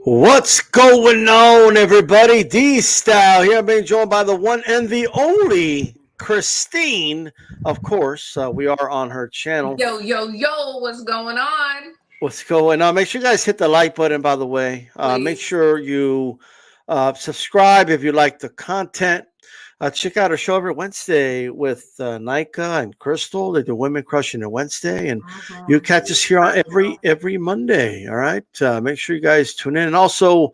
What's going on, everybody? D-Style here, being joined by the one and the only Chrsitine. Of course, we are on her channel. Yo, yo, yo, what's going on? What's going on? Make sure you guys hit the like button, by the way. Make sure you subscribe if you like the content. Check out our show every Wednesday with Nika and Crystal. They do Women Crushing on Wednesday, and you catch us here on every Monday. All right, make sure you guys tune in, and also,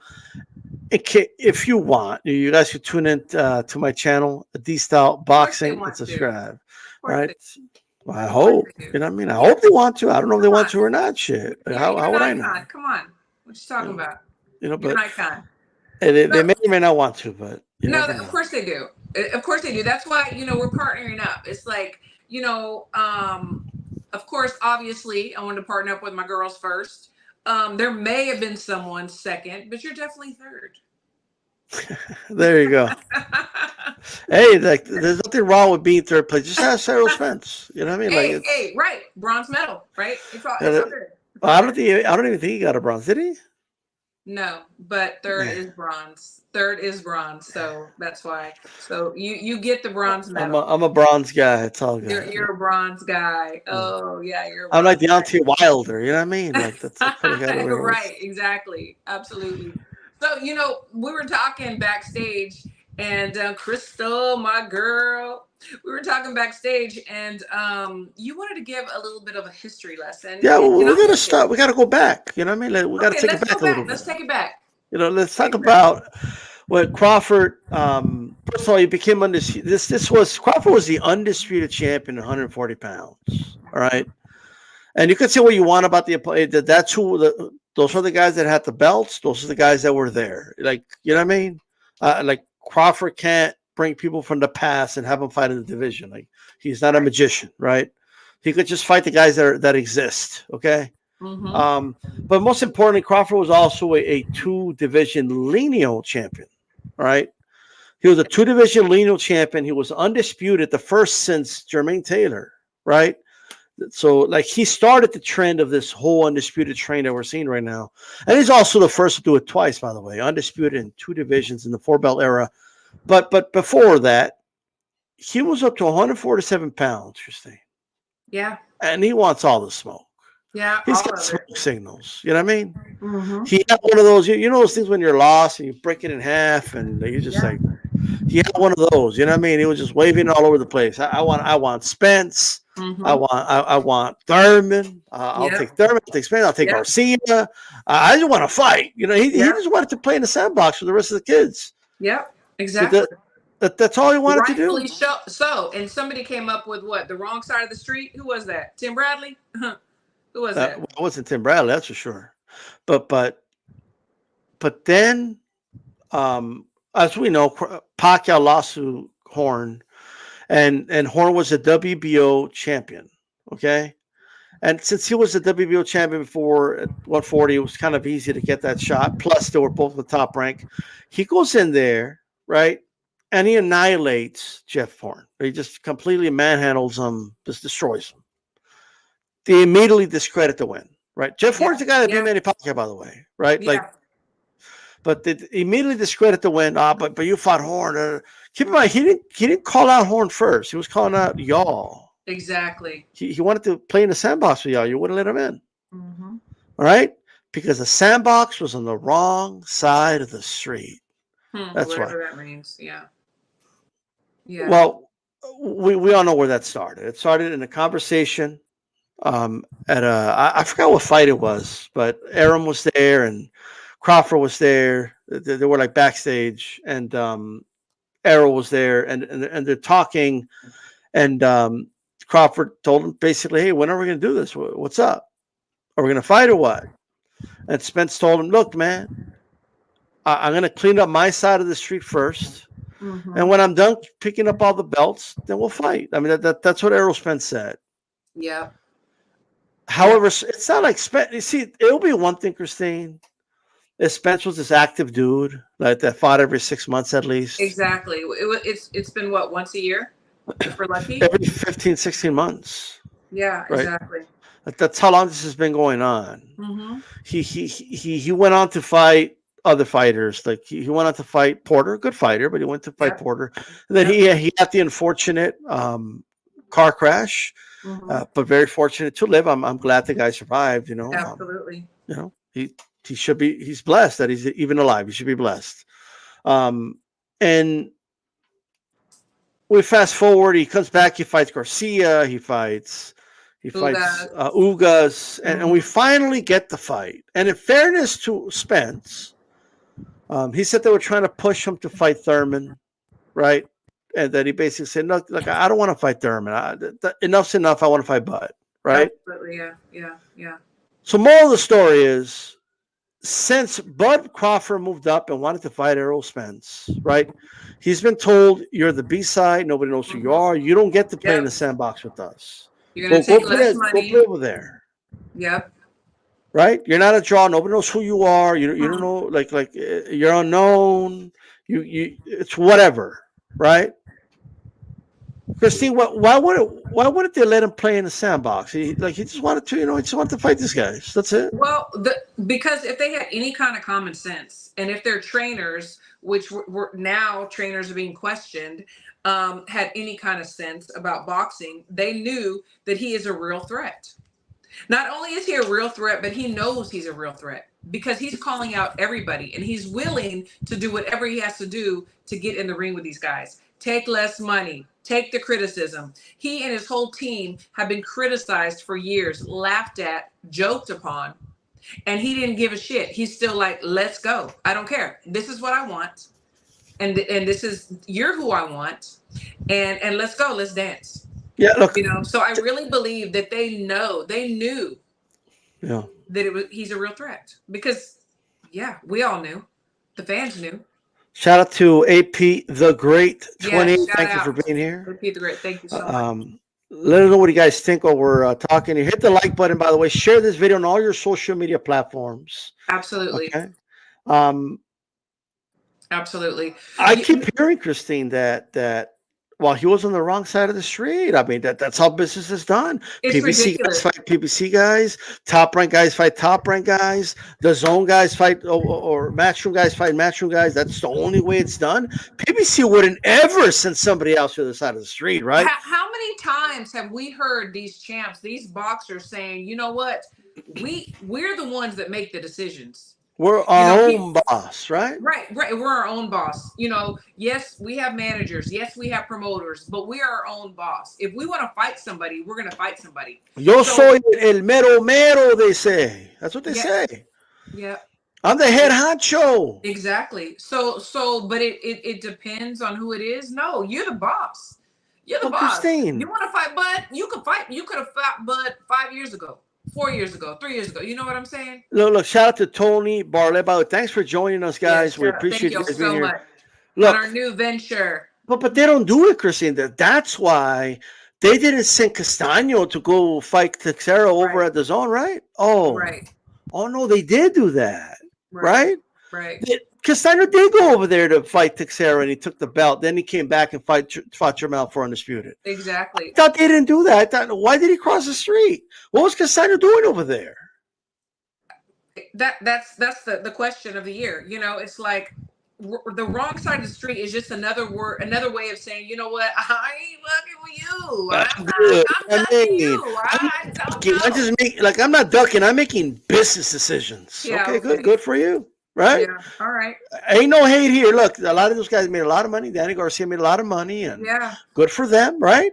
if you want, you guys can tune in to my channel, DStyleBoxing, and subscribe. All right. Well, I hope. You know what I mean? I hope they want to. I don't know if they want to or not. Shit. How would I know? Come on. What you talking about? But you're an icon. They may or may not want to, but no, of course they do. Of course they do. That's why, we're partnering up. It's like, of course, obviously, I wanted to partner up with my girls first. There may have been someone second, but you're definitely third. There you go. Hey, there's nothing wrong with being third place. Just ask Sarah Spence. You know what I mean? Hey, right. Bronze medal, right? It's all good. I don't even think he got a bronze. Did he? No, but third is bronze. Third is bronze, so that's why. So you get the bronze medal. I'm a bronze guy. It's all good. You're a bronze guy. Oh yeah, you're. I'm like Deontay Wilder. You know what I mean? Like that's right. Exactly. Absolutely. So we were talking backstage, and Crystal, my girl, we were talking backstage, and you wanted to give a little bit of a history lesson. Yeah, well, we gotta start. We gotta go back. You know what I mean? We gotta take it back a little bit. Let's take it back. Let's talk about what Crawford. First of all, he became undisputed. Crawford was the undisputed champion at 140 pounds. All right, and you could say what you want about the opponent. That's who those are the guys that had the belts. Those are the guys that were there. Like, you know what I mean? Like Crawford can't bring people from the past and have them fight in the division. Like, he's not a magician, right? He could just fight the guys that exist. Okay. Mm-hmm. But most importantly, Crawford was also a two-division lineal champion. Right? He was a two-division lineal champion. He was undisputed, the first since Jermaine Taylor. Right? So, like, he started the trend of this whole undisputed train that we're seeing right now. And he's also the first to do it twice, by the way. Undisputed in two divisions in the four-belt era. But before that, he was up to 147 pounds, Chrsitine. Yeah. And he wants all the smoke. Yeah. He's got smoke signals. You know what I mean? Mm-hmm. He had one of those, you know those things when you're lost and you break it in half and you just like, he had one of those, you know what I mean? He was just waving all over the place. I want Spence. Mm-hmm. I want Thurman. I'll take Thurman. I'll take Spence. I'll take Garcia. I just want to fight. He just wanted to play in the sandbox with the rest of the kids. Yep, exactly. So that's all he wanted to do. So, and somebody came up with what? The wrong side of the street? Who was that? Tim Bradley? Who was that? It wasn't Tim Bradley, that's for sure. But then, as we know, Pacquiao lost to Horn. And Horn was a WBO champion, okay? And since he was a WBO champion before at 140, it was kind of easy to get that shot. Plus, they were both the top rank. He goes in there, right? And he annihilates Jeff Horn. He just completely manhandles him, just destroys him. They immediately discredit the win, right? Jeff Horn's the guy that beat Manny Pacquiao, by the way, right? Yeah. But they immediately discredit the win. But you fought Horn. Keep in mind, he didn't call out Horn first. He was calling out y'all. Exactly. He wanted to play in the sandbox with y'all. You wouldn't let him in. Mm-hmm. All right? Because the sandbox was on the wrong side of the street. That's whatever that means. Yeah. Yeah. Well, we all know where that started. It started in a conversation at I forgot what fight it was, but Arum was there and Crawford was there. They were like backstage, and Errol was there, and they're talking, and Crawford told him basically, "Hey, when are we going to do this? What's up? Are we going to fight or what?" And Spence told him, "Look, man, I'm going to clean up my side of the street first, and when I'm done picking up all the belts, then we'll fight." I mean, that's what Errol Spence said. Yeah. However, it's not like Spence. You see, it'll be one thing, Chrsitine. If Spence was this active dude like that fought every 6 months at least. Exactly. It's been what, once a year? If we're lucky? Every 15, 16 months. Yeah, right? Exactly. That's how long this has been going on. Mm-hmm. He went on to fight other fighters. Like he went out to fight Porter, good fighter, but he went to fight Yep. Porter. And then he had the unfortunate car crash, but very fortunate to live. I'm glad the guy survived. Absolutely. He should be. He's blessed that he's even alive. He should be blessed. And we fast forward. He comes back. He fights Garcia. He fights Ugas, and we finally get the fight. And in fairness to Spence, he said they were trying to push him to fight Thurman, right? And that he basically said, "No, like I don't want to fight Thurman. Enough's enough. I want to fight Bud." Right? Absolutely, yeah. So, moral of the story is, since Bud Crawford moved up and wanted to fight Errol Spence, right? He's been told, "You're the B side. Nobody knows who you are. You don't get to play in the sandbox with us. You're going to take less money. Go play over there." Yep. Right? You're not a draw. Nobody knows who you are. You don't know, like you're unknown. It's whatever, right? Chrsitine, why wouldn't they let him play in the sandbox? He just wanted to, he just wanted to fight these guys. That's it. Well, because if they had any kind of common sense, and if their trainers, which were now trainers are being questioned, had any kind of sense about boxing, they knew that he is a real threat. Not only is he a real threat, but he knows he's a real threat because he's calling out everybody and he's willing to do whatever he has to do to get in the ring with these guys. Take less money, take the criticism. He and his whole team have been criticized for years, laughed at, joked upon, and he didn't give a shit. He's still like, let's go. I don't care. This is what I want. And this is, you're who I want. And let's go, let's dance. Yeah, look. So I really believe that they knew that he's a real threat because, we all knew. The fans knew. Shout out to AP the Great 20. Thank you for being here. AP the Great, thank you so much. Let us know what you guys think while we're talking. You hit the like button, by the way. Share this video on all your social media platforms. Absolutely. Okay. Absolutely. I keep hearing, Chrsitine, that while he was on the wrong side of the street, I mean, that's how business is done. It's PBC ridiculous. guys fight PBC guys. Top rank guys fight top rank guys. The zone guys fight, or matchroom guys fight matchroom guys. That's the only way it's done. PBC wouldn't ever send somebody else to the other side of the street, right? How many times have we heard these champs, these boxers saying, you know what? We're the ones that make the decisions. We're our own boss, right? Right. We're our own boss. Yes, we have managers. Yes, we have promoters, but we are our own boss. If we want to fight somebody, we're going to fight somebody. Yo soy el mero mero, they say. That's what they say. Yeah. I'm the head honcho. Exactly. So, but it depends on who it is. No, you're the boss. You're the boss. Chrsitine. You want to fight Bud? You could fight. You could have fought Bud 5 years ago. 4 years ago, 3 years ago. You know what I'm saying? Look, shout out to Tony Barleba. Thanks for joining us, guys. We appreciate you guys being here. Much. Look, on our new venture. But they don't do it, Chrsitine. That's why they didn't send Castaño to go fight Teixeira over at the zone, right? Oh, no, they did do that, right? Castaño did go over there to fight Teixeira, and he took the belt. Then he came back and fought Jermell for Undisputed. Exactly. I thought they didn't do that. Why did he cross the street? What was Castaño doing over there? That's the question of the year. It's like the wrong side of the street is just another way of saying, you know what? I ain't fucking with you. I'm ducking you. I'm not ducking. I'm making business decisions. Yeah, okay. Good for you. Right? Yeah. All right. Ain't no hate here. Look, a lot of those guys made a lot of money. Danny Garcia made a lot of money, and good for them, right?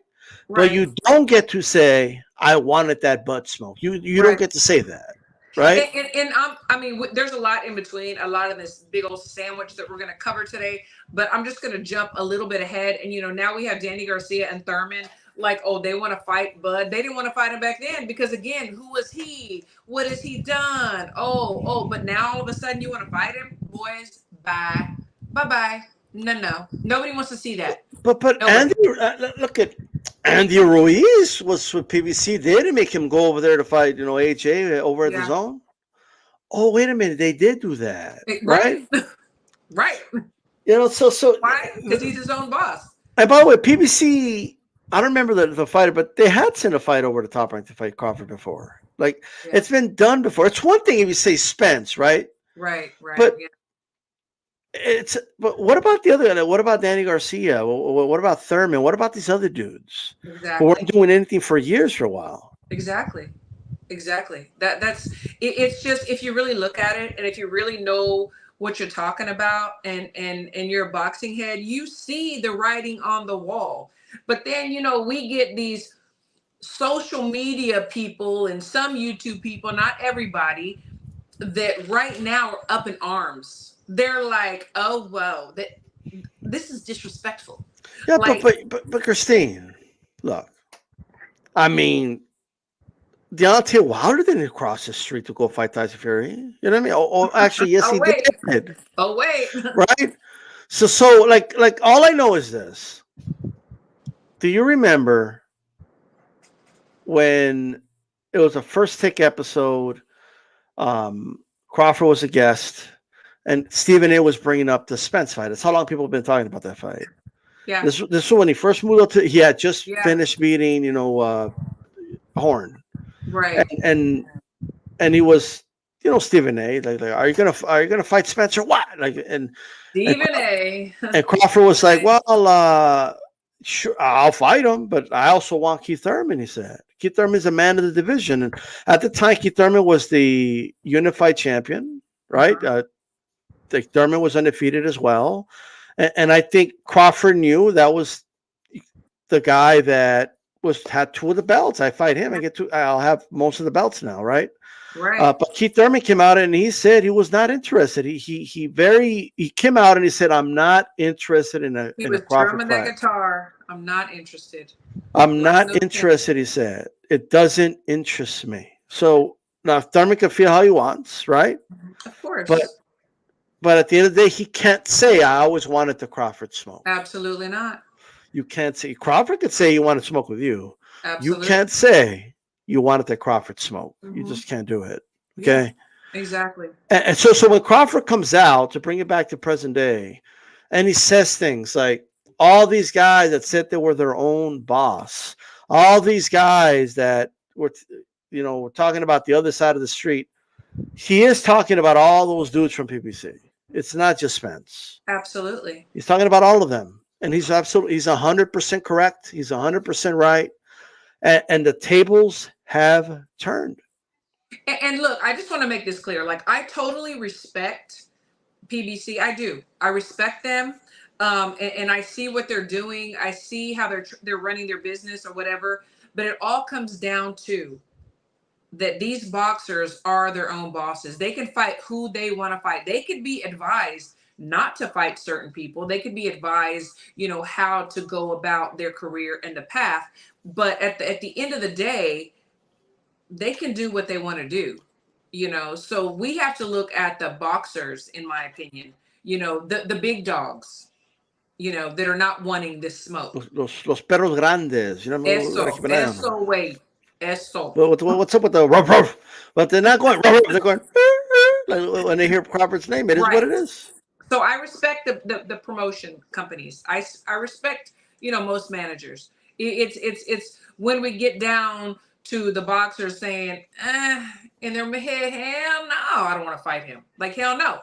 But you don't get to say, I wanted that butt smoke. You don't get to say that, right? And there's a lot in between, a lot of this big old sandwich that we're going to cover today, but I'm just going to jump a little bit ahead. And, now we have Danny Garcia and Thurman. Like, they want to fight Bud. They didn't want to fight him back then because, again, who was he? What has he done? But now all of a sudden you want to fight him? Boys, bye. Bye-bye. No. Nobody wants to see that. But Andy, look at Andy Ruiz was with PBC. They didn't make him go over there to fight, AJ over at the zone. Oh, wait a minute. They did do that, right? Right. So why? Because he's his own boss. And by the way, PBC, I don't remember the fighter, but they had sent a fight over to Top Rank to fight Crawford before. Like, it's been done before. It's one thing if you say Spence, right? Right. But But what about the other? What about Danny Garcia? What about Thurman? What about these other dudes who weren't Exactly. doing anything for years for a while? Exactly. Exactly. That's it, it's just if you really look at it and if you really know what you're talking about and you're a boxing head, you see the writing on the wall. But then, we get these social media people and some YouTube people, not everybody, that right now are up in arms. They're like, "Oh, whoa, this is disrespectful." Yeah, Like, but Christine, look, I mean, Deontay Wilder didn't cross the street to go fight Tyson Fury. You know what I mean? Actually, yes, oh he wait, did. oh wait. Right? So like all I know is this. Do you remember when it was a first take episode? Crawford was a guest, and Stephen A was bringing up the Spence fight. That's how long people have been talking about that fight. Yeah, This was when he first moved up to. He had just yeah, finished beating, Horn, and right. and, and he was, Stephen A. Like, are you gonna fight Spencer? What? Like, and Stephen A. and Crawford was like, Okay. well, sure, I'll fight him, but I also want Keith Thurman. He said Keith Thurman is a man of the division, and at the time, Keith Thurman was the unified champion, right? Uh-huh. Thurman was undefeated as well, and I think Crawford knew that was the guy that had two of the belts. I fight him, I'll have most of the belts now, right? Right. But Keith Thurman came out and he said he was not interested. He came out and he said, I'm not interested in He a was Crawford drumming that fight. guitar. I'm not interested. I'm Like, not no chance. interested, he said. It doesn't interest me. So now Thurman can feel how he wants, right? Of But course. but at the end of the day, he can't say I always wanted the Crawford smoke. Absolutely not. You can't say Crawford could say he wanted to smoke with you. You Absolutely. can't say you wanted the Crawford smoke. You Hmm. just can't do it. Yeah, Okay. exactly. And so when Crawford comes out to bring it back to present day, and he says things like all these guys that said they were their own boss, all these guys that were, were talking about the other side of the street. He is talking about all those dudes from PBC. It's not just Spence. Absolutely. He's talking about all of them, and he's 100% correct. He's 100% right, and the tables have turned. And look, I just want to make this clear. Like, I totally respect PBC. I do. I respect them. And I see what they're doing. I see how they're running their business or whatever. But it all comes down to that these boxers are their own bosses. They can fight who they want to fight. They could be advised not to fight certain people. They could be advised, how to go about their career and the path. But at the end of the day, they can do what they want to do. So we have to look at the boxers, in my opinion, the big dogs, that are not wanting this smoke. Los perros grandes. Eso, wait, eso. What's up with the ruff ruff? But they're not going ruff ruff. They're going like when they hear Crawford's name. It is what Right. it is. So I respect the promotion companies. I respect, most managers. It's when we get down to the boxers saying, in their head, hell no, I don't want to fight him. Like, hell no.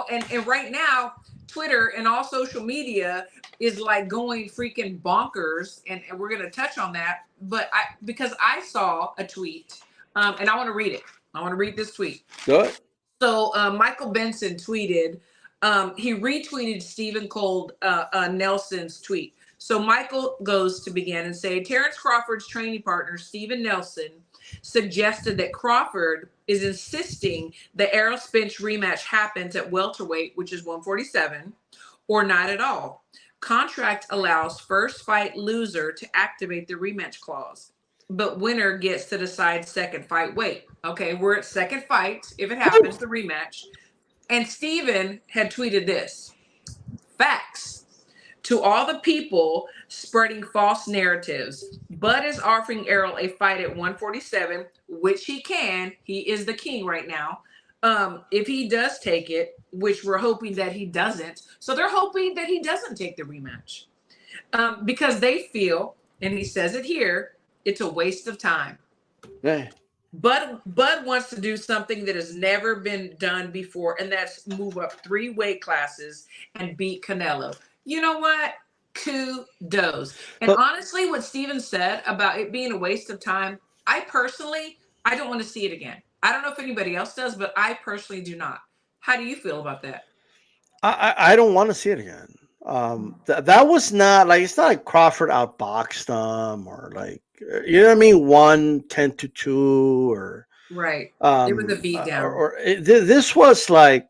And right now, Twitter and all social media is like going freaking bonkers, and we're gonna touch on that. But because I saw a tweet, and I want to read it. I want to read this tweet. Good. So Michael Benson tweeted, he retweeted Stephen Cold Nelson's tweet. So Michael goes to begin and say, Terrance Crawford's training partner, Steven Nelson, suggested that Crawford is insisting the Errol Spence rematch happens at welterweight, which is 147, or not at all. Contract allows first fight loser to activate the rematch clause, but winner gets to decide second fight weight. Okay, we're at second fight. If it happens, the rematch. And Steven had tweeted this: facts. To all the people spreading false narratives, Bud is offering Errol a fight at 147, which he can. He is the king right now. If he does take it, which we're hoping that he doesn't. So they're hoping that he doesn't take the rematch. Because they feel, and he says it here, it's a waste of time. Yeah. Bud wants to do something that has never been done before, and that's move up 3 weight classes and beat Canelo. You know what? Kudos. And But honestly, what Steven said about it being a waste of time, I don't want to see it again. I don't know if anybody else does, but I personally do not. How do you feel about that? I don't want to see it again. That was not like, it's not like Crawford outboxed them, or like, you know what I mean, 1-10-2, or Right. It was a beat down. this was like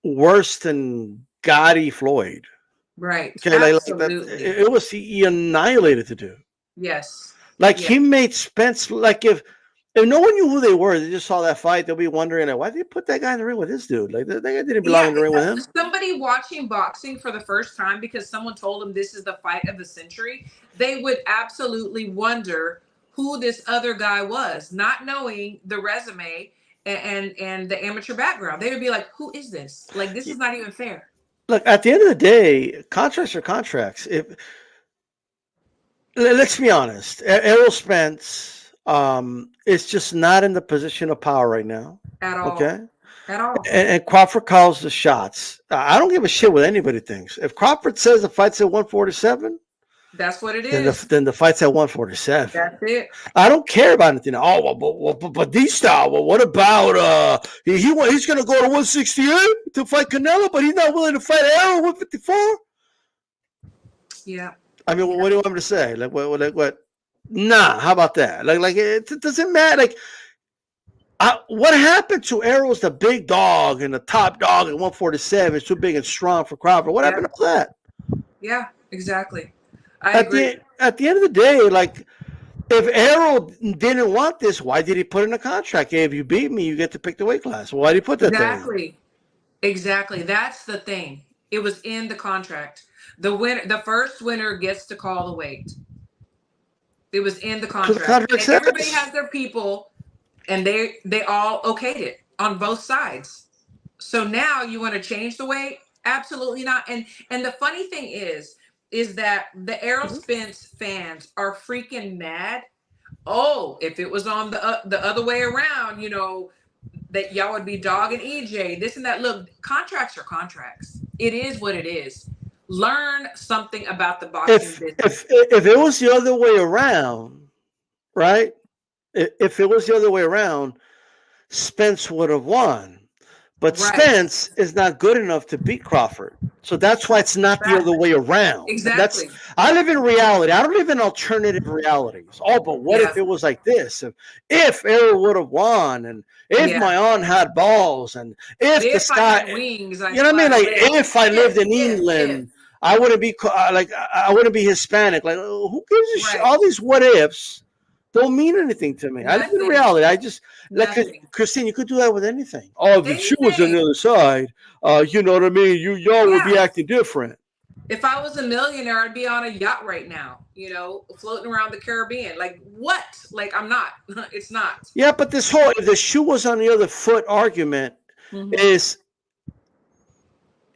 worse than Gotti Floyd. Right. Okay, like that. Absolutely. It was, he annihilated the dude. Yes. Like, Yes. he made Spence, like, if no one knew who they were, they just saw that fight, they'll be wondering, like, why did they put that guy in the ring with this dude? Like, that guy didn't belong Yeah, in the ring with him. somebody watching boxing for the first time because someone told them this is the fight of the century, they would absolutely wonder who this other guy was, not knowing the resume and the amateur background. They would be like, "Who is this? Like, this is not even fair." Look, at the end of the day, contracts are contracts. Let's be honest, Errol Spence is just not in the position of power right now. At all. Okay, At all. and Crawford calls the shots. I don't give a shit what anybody thinks. If Crawford says the fight's at 147, That's what it then is. the fight's at 147. That's it. I don't care about anything. Oh, but D-Style. Well, what about he's going to go to 168 to fight Canelo, but he's not willing to fight Errol 154. Yeah. I mean, what do you want me to say? Like, what? Nah, how about that? Like it doesn't matter. Like, what happened to Errol's the big dog and the top dog at 147? It's too big and strong for Crawford. What happened to that? Yeah, exactly. I agree. At the end of the day, like, if Errol didn't want this, why did he put in a contract? Hey, if you beat me, you get to pick the weight class. Well, why did he put that there? Exactly. That's the thing. It was in the contract. The first winner gets to call the weight. It was in the Because the contract. contract And everybody says. has their people, and they all okayed it on both sides. So now you want to change the weight? Absolutely not. And the funny thing is that the Errol Spence fans are freaking mad. Oh, if it was on the other way around, that y'all would be dogging EJ, this and that. Look, contracts are contracts. It is what it is. Learn something about the boxing business. If it was the other way around, right? If it was the other way around, Spence would have won. But Right. Spence is not good enough to beat Crawford. So that's why it's not the other way around. Exactly. I live in reality. I don't live in alternative realities. Oh, but what if it was like this? If Errol would have won, and if my aunt had balls, and if the sky, I had wings, you know what I mean? Like, if I lived in England, I wouldn't be I wouldn't be Hispanic. Like, who gives a shit? All these what ifs don't mean anything to me. I live in reality. I just, like, Christine, you could do that with anything. Oh, if the shoe was on the other side, you know what I mean? Y'all would be acting different. If I was a millionaire, I'd be on a yacht right now, floating around the Caribbean. Like, what? Like, I'm not. It's not. Yeah, but this whole, if the shoe was on the other foot argument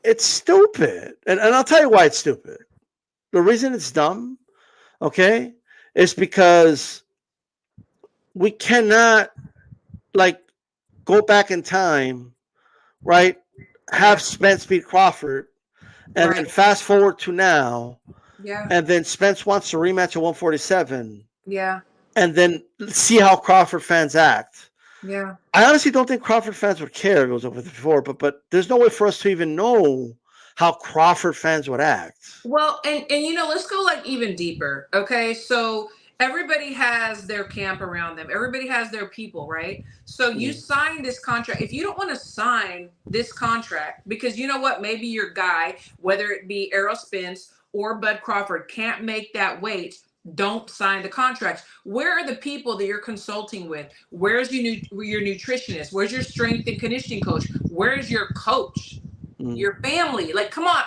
it's stupid. And I'll tell you why it's stupid. The reason it's dumb, okay, is because we cannot, like, go back in time, right? Have Spence beat Crawford, and then fast forward to now, and then Spence wants to rematch at 147, and then see how Crawford fans act. I honestly don't think Crawford fans would care if it was over before, but there's no way for us to even know how Crawford fans would act. Well, and let's go like even deeper. Okay, so everybody has their camp around them. Everybody has their people, right? So you sign this contract. If you don't want to sign this contract, because you know what, maybe your guy, whether it be Errol Spence or Bud Crawford, can't make that weight, don't sign the contract. Where are the people that you're consulting with? Where's your nutritionist? Where's your strength and conditioning coach? Where's your coach? Your family? Like, come on.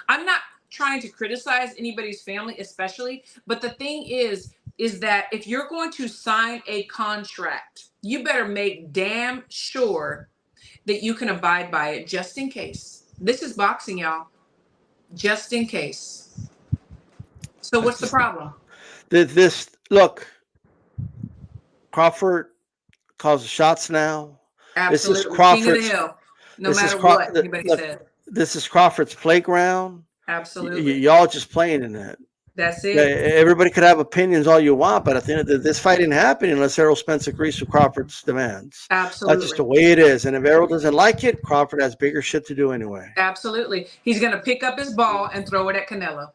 I'm not trying to criticize anybody's family, especially, but the thing is that if you're going to sign a contract, you better make damn sure that you can abide by it, just in case. This is boxing, y'all. Just in case. So what's the problem? Look, Crawford calls the shots now. This is Absolutely. King of the Crawford's. hill. No This is matter what anybody look. said. This is Crawford's playground. Absolutely. Y'all just playing in it. That's Yeah, it. everybody could have opinions all you want, but at the end of the day, this fight didn't happen unless Errol Spence agrees with Crawford's demands. That's just Absolutely. the way it is. And if Errol doesn't like it, Crawford has bigger shit to do anyway. Absolutely. He's going to pick up his ball and throw it at Canelo.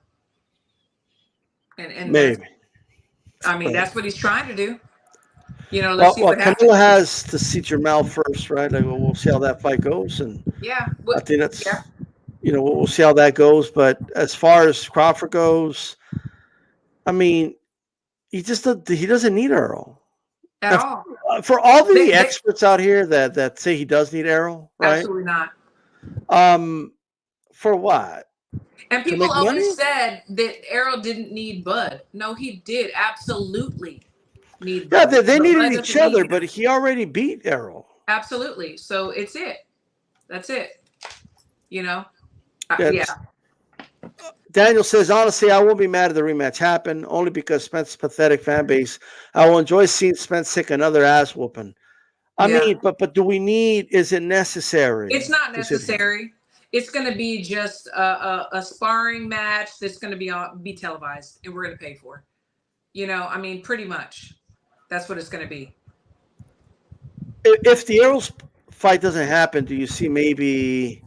And Maybe. I mean, that's what he's trying to do. You know, Well, let's see what happens. Canelo has to see Jamal first, right? Like, we'll see how that fight goes. And Yeah. I think that's, we'll see how that goes. But as far as Crawford goes, I mean, he doesn't need Errol. At all. For all the experts out here that say he does need Errol, right? Absolutely not. For what? And people always said that Errol didn't need Bud. No, he did absolutely need Bud. Yeah, they needed each other, but he already beat Errol. Absolutely. So it's it. That's it. You know? Yeah. Daniel says, honestly, I won't be mad if the rematch happened, only because Spence's pathetic fan base. I will enjoy seeing Spence take another ass whooping. I mean, but do we need, is it necessary? It's not necessary. It's going to be just a sparring match that's going to be televised and we're going to pay for. You know, I mean, pretty much. That's what it's going to be. If the Errol fight doesn't happen, do you see maybe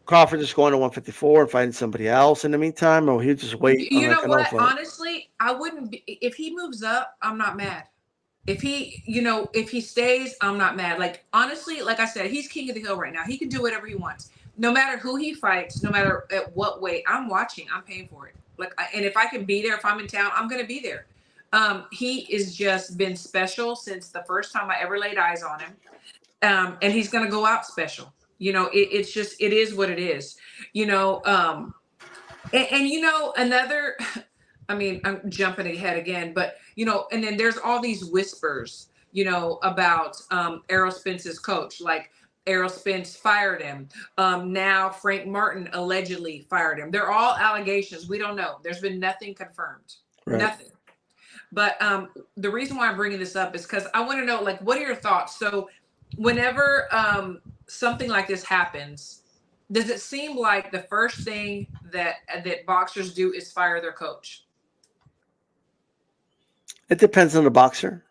Crawford just going to 154 and fighting somebody else in the meantime, or he'll just wait? You know what? Honestly, I wouldn't be. If he moves up, I'm not mad. If he stays, I'm not mad. Like, honestly, like I said, he's king of the hill right now. He can do whatever he wants. No matter who he fights, no matter at what weight, I'm watching. I'm paying for it. Like, and if I can be there, if I'm in town, I'm going to be there. He has just been special since the first time I ever laid eyes on him. And he's going to go out special. You know, it is what it is. You know, and you know, another, I mean, I'm jumping ahead again, but you know, and then there's all these whispers, you know, about Errol Spence's coach, like Errol Spence fired him. Now Frank Martin allegedly fired him. They're all allegations. We don't know. There's been nothing confirmed. Right. Nothing. But the reason why I'm bringing this up is because I want to know, like, what are your thoughts? So whenever something like this happens, does it seem like the first thing that boxers do is fire their coach? It depends on the boxer.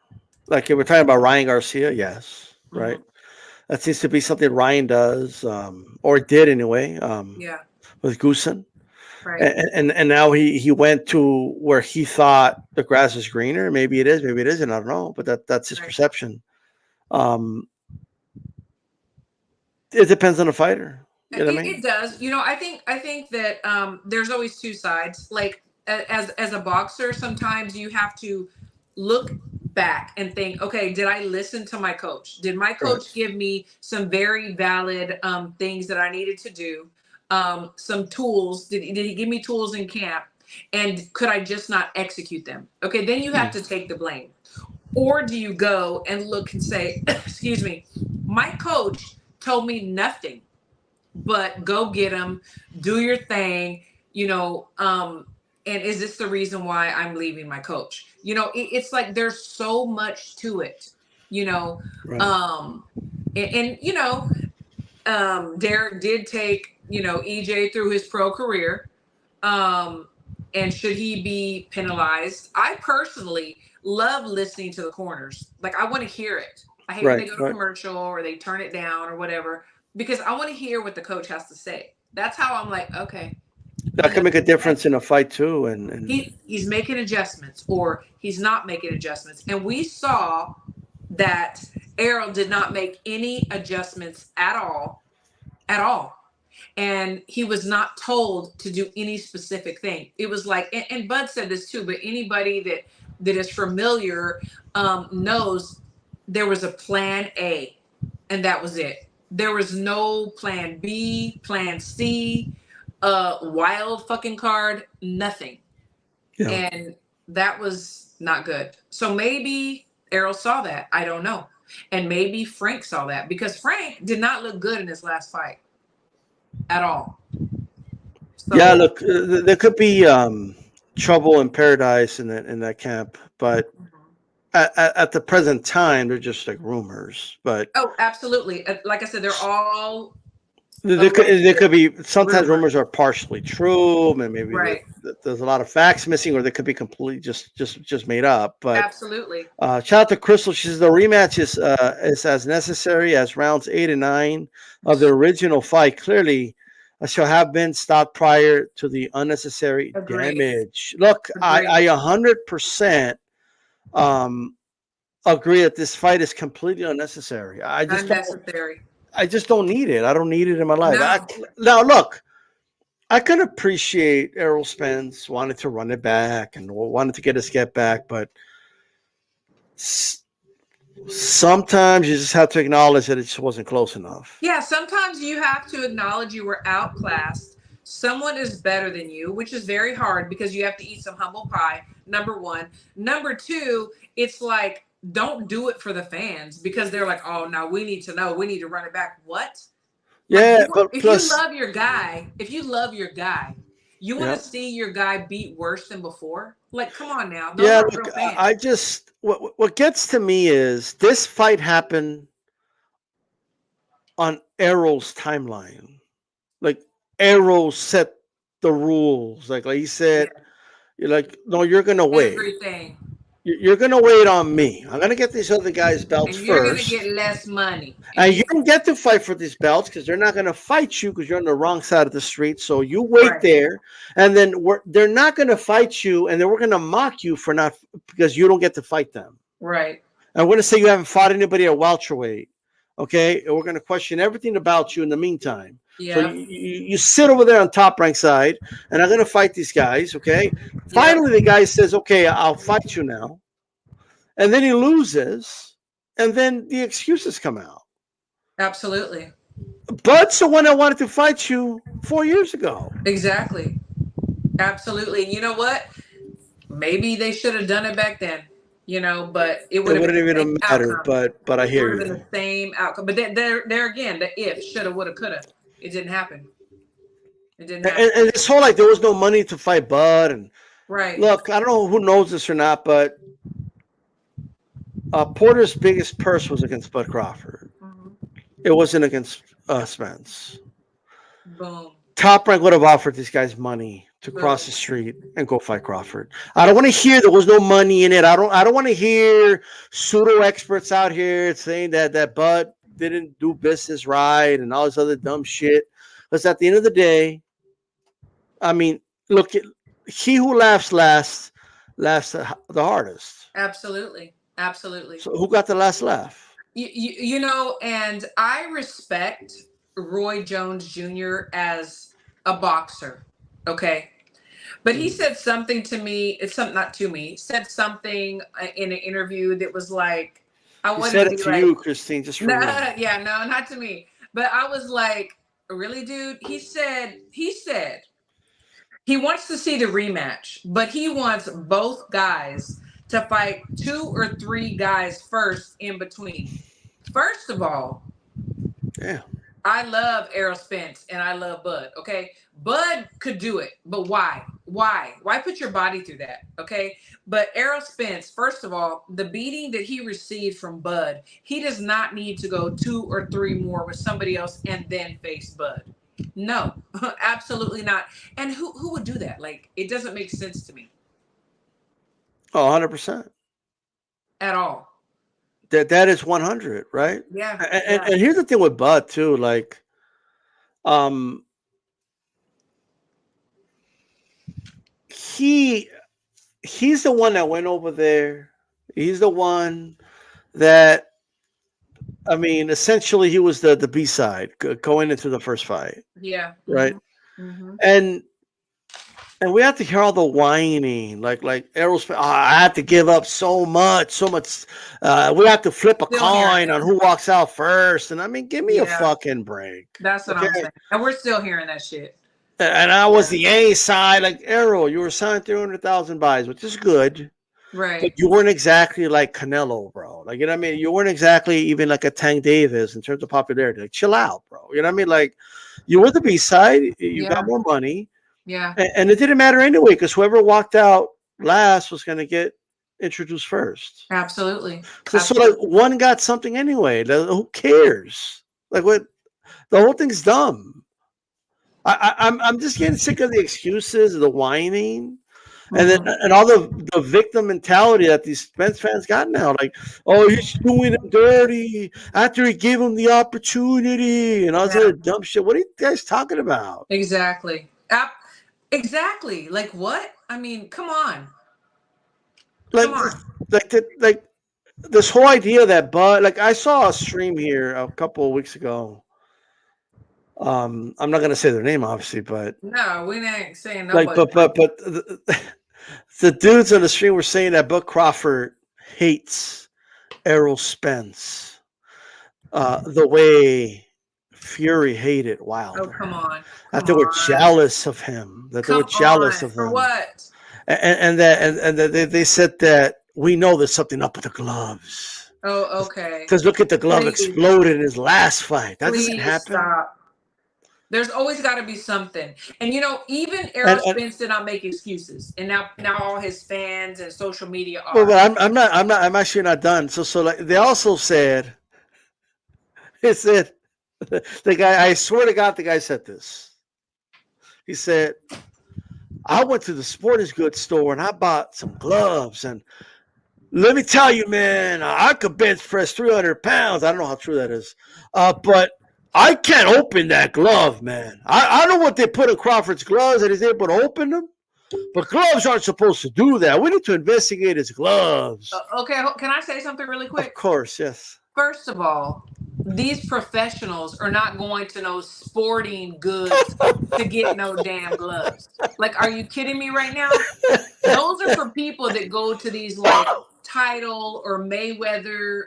Like if we're talking about Ryan Garcia, yes, right. That seems to be something Ryan does, or did anyway. With Goosen, right. And now he went to where he thought the grass is greener. Maybe it is, maybe it isn't. I don't know, but that's his perception. It depends on the fighter. You know what I mean? It does. You know, I think that there's always two sides. Like as a boxer, sometimes you have to look back and think, okay, did I listen to my coach? Did my coach give me some very valid things that I needed to do? Some tools. Did he give me tools in camp? And could I just not execute them? Okay, then you have to take the blame. Or do you go and look and say, excuse me, my coach told me nothing but go get him, do your thing, you know, and is this the reason why I'm leaving my coach? You know, it's like there's so much to it, you know. Right. And you know, Derek did take, you know, EJ through his pro career. And should he be penalized? I personally love listening to the corners. Like, I want to hear it. I hate when they go to commercial or they turn it down or whatever, because I want to hear what the coach has to say. That's how I'm like, okay. That can make a difference in a fight too. And he's making adjustments or he's not making adjustments. And we saw that Errol did not make any adjustments at all. And he was not told to do any specific thing. It was like, and Bud said this too, but anybody that is familiar knows there was a plan A, and that was it. There was no plan B, plan C, wild fucking card, nothing. Yeah. And that was not good. So maybe Errol saw that. I don't know. And maybe Frank saw that, because Frank did not look good in his last fight at all. So, yeah, look, there could be trouble in paradise in that camp, but at the present time, they're just like rumors. But Oh, absolutely. Like I said, they're all there could be sometimes rumors. rumors are partially true, and maybe Right. there's a lot of facts missing, or they could be completely just made up. But Absolutely. shout out to Crystal. She says the rematch is as necessary as rounds 8 and 9 of the original fight. Clearly, shall have been stopped prior to the unnecessary Agreed. damage. Look, Agreed. I 100% agree that this fight is completely unnecessary. Unnecessary. I just don't need it. I don't need it in my life. No. Now, look, I can appreciate Errol Spence wanted to run it back and wanted to get his get back, but sometimes you just have to acknowledge that it just wasn't close enough. Yeah, sometimes you have to acknowledge you were outclassed. Someone is better than you, which is very hard because you have to eat some humble pie, number one. Number two, it's like, don't do it for the fans because they're like, oh, no, we need to know. We need to run it back. What? Yeah, like, but if plus, you love your guy, you want to see your guy beat worse than before? Like, come on now. Those yeah, are look, real fans. I just what gets to me is this fight happened on Errol's timeline. Like Errol set the rules. Like he said, you're like, no, you're gonna wait. Everything. You're gonna wait on me. I'm gonna get these other guys' belts And you're going to first. get less money. And you don't get to fight for these belts because they're not going to fight you because you're on the wrong side of the street. So you wait Right. there, and then they're not going to fight you, and then we're going to mock you for not because you don't get to fight them. Right. And we're going to say you haven't fought anybody at welterweight, okay? And we're going to question everything about you in the meantime. Yeah. So you sit over there on Top Rank side, and I'm going to fight these guys, okay? Finally, the guy says, okay, I'll fight you now. And then he loses, and then the excuses come out. Absolutely. Bud's the one that wanted to fight you 4 years ago. Exactly. Absolutely. You know what? Maybe they should have done it back then, but it would have wouldn't been even matter. But I hear it would have you. been the same outcome. But there again, the if, shoulda, woulda, coulda. It didn't happen. It didn't happen. And this whole like there was no money to fight Bud. And Right. look, I don't know who knows this or not, but Porter's biggest purse was against Bud Crawford. Mm-hmm. It wasn't against Spence. Boom. Top Rank would have offered these guys money to cross the street and go fight Crawford. I don't want to hear there was no money in it. I don't want to hear pseudo experts out here saying that Bud didn't do business right and all this other dumb shit. Because at the end of the day, I mean, look, he who laughs last laughs the hardest. Absolutely. Absolutely. So who got the last laugh? And I respect Roy Jones Jr. as a boxer. Okay. But he said something to me. It's something not to me. Said something in an interview that was like, I He wanted said to it be to like, you, Christine, just for no, me. yeah, no, not to me. But I was like, really, dude? He said he wants to see the rematch, but he wants both guys to fight 2 or 3 guys first in between. First of all, yeah, I love Errol Spence and I love Bud. Okay, Bud could do it, but why? Why put your body through that? Okay, but Errol Spence, first of all, the beating that he received from Bud, he does not need to go 2 or 3 more with somebody else and then face Bud. No, absolutely not. And who would do that? Like, it doesn't make sense to me. Oh, 100%. At all. That is 100, right? Yeah. And here's the thing with Bud too, like, he's the one that went over there. He's the one that, I mean, essentially he was the B side going into the first fight. Yeah. Right. Mm-hmm. And we have to hear all the whining, like Errol Spence. Oh, I have to give up so much. We have to flip a coin on who walks out first. And I mean, give me a fucking break. That's what I'm saying. And we're still hearing that shit. And I was the A side, like Errol. You were signed 300,000 buys, which is good. Right. But you weren't exactly like Canelo, bro. Like, you know what I mean? You weren't exactly even like a Tank Davis in terms of popularity. Like, chill out, bro. You know what I mean? Like, you were the B side. You got more money. Yeah. And it didn't matter anyway, because whoever walked out last was going to get introduced first. Absolutely. So like one got something anyway. Who cares? Like what? The whole thing's dumb. I'm just getting sick of the excuses, the whining, and then and all the victim mentality that these Spence fans got now. Like, oh, he's doing him dirty after he gave him the opportunity and all this other dumb shit. What are you guys talking about? Exactly. Exactly. Like what? I mean, come on. Like, like this whole idea that Bud. Like, I saw a stream here a couple of weeks ago. I'm not gonna say their name, obviously, but no, we ain't saying like, nobody. but the dudes on the stream were saying that Bud Crawford hates Errol Spence, the way Fury hated Wilder. Oh, come on! That they were jealous of him. That they were jealous of him. For what? And that they said that we know there's something up with the gloves. Oh, okay. Because look at the glove exploded in his last fight. That doesn't happen. Stop. There's always got to be something. And, you know, even Errol Spence did not make excuses. And now all his fans and social media are. Well, but I'm actually not done. So like they also said, the guy, I swear to God, the guy said this. He said, I went to the sporting goods store and I bought some gloves. And let me tell you, man, I could bench press 300 pounds. I don't know how true that is. But I can't open that glove, man. I know what they put in Crawford's gloves and he's able to open them, but gloves aren't supposed to do that. We need to investigate his gloves. Okay, can I say something really quick? Of course, yes. First of all, these professionals are not going to no sporting goods to get no damn gloves. Like, are you kidding me right now? Those are for people that go to these like Title or Mayweather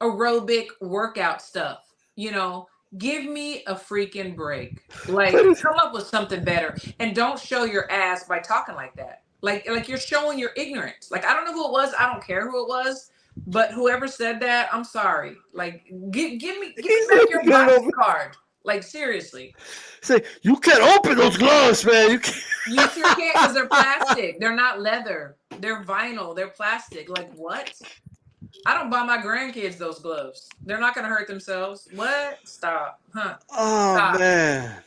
aerobic workout stuff. You know, give me a freaking break. Like, come up with something better. And don't show your ass by talking like that. Like you're showing your ignorance. Like, I don't know who it was. I don't care who it was. But whoever said that, I'm sorry. Like, give me back your box card. Like, seriously. Say, you can't open those gloves, man. You sure can't because they're plastic. They're not leather. They're vinyl. They're plastic. Like, what? I don't buy my grandkids those gloves. They're not going to hurt themselves. What? Stop. Huh? Oh, stop. Man.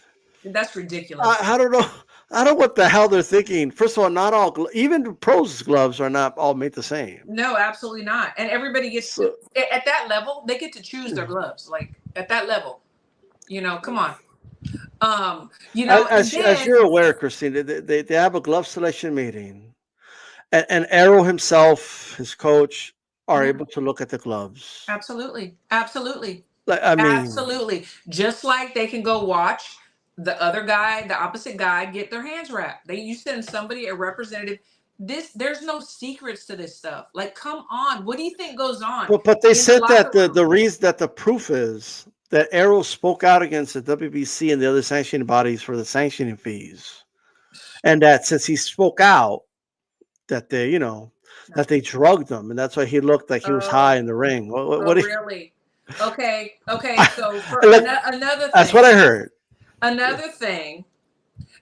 That's ridiculous. I don't know. I don't know what the hell they're thinking. First of all, not all, even pros gloves are not all made the same. No, absolutely not. And everybody gets to, at that level, they get to choose their gloves. Like, at that level, you know, come on. You know, as you're aware, Christine, they have a glove selection meeting, and Errol himself, his coach, are able to look at the gloves. Absolutely. Like, I mean, absolutely. Just like they can go watch the other guy, the opposite guy, get their hands wrapped. You send somebody, a representative. There's no secrets to this stuff. Like, come on. What do you think goes on? But they said that the reason that the proof is that Errol spoke out against the WBC and the other sanctioning bodies for the sanctioning fees, and that since he spoke out, that they, you know, that they drugged him, and that's why he looked like he was high in the ring. What really? Okay. So for another thing, that's what I heard. Another thing,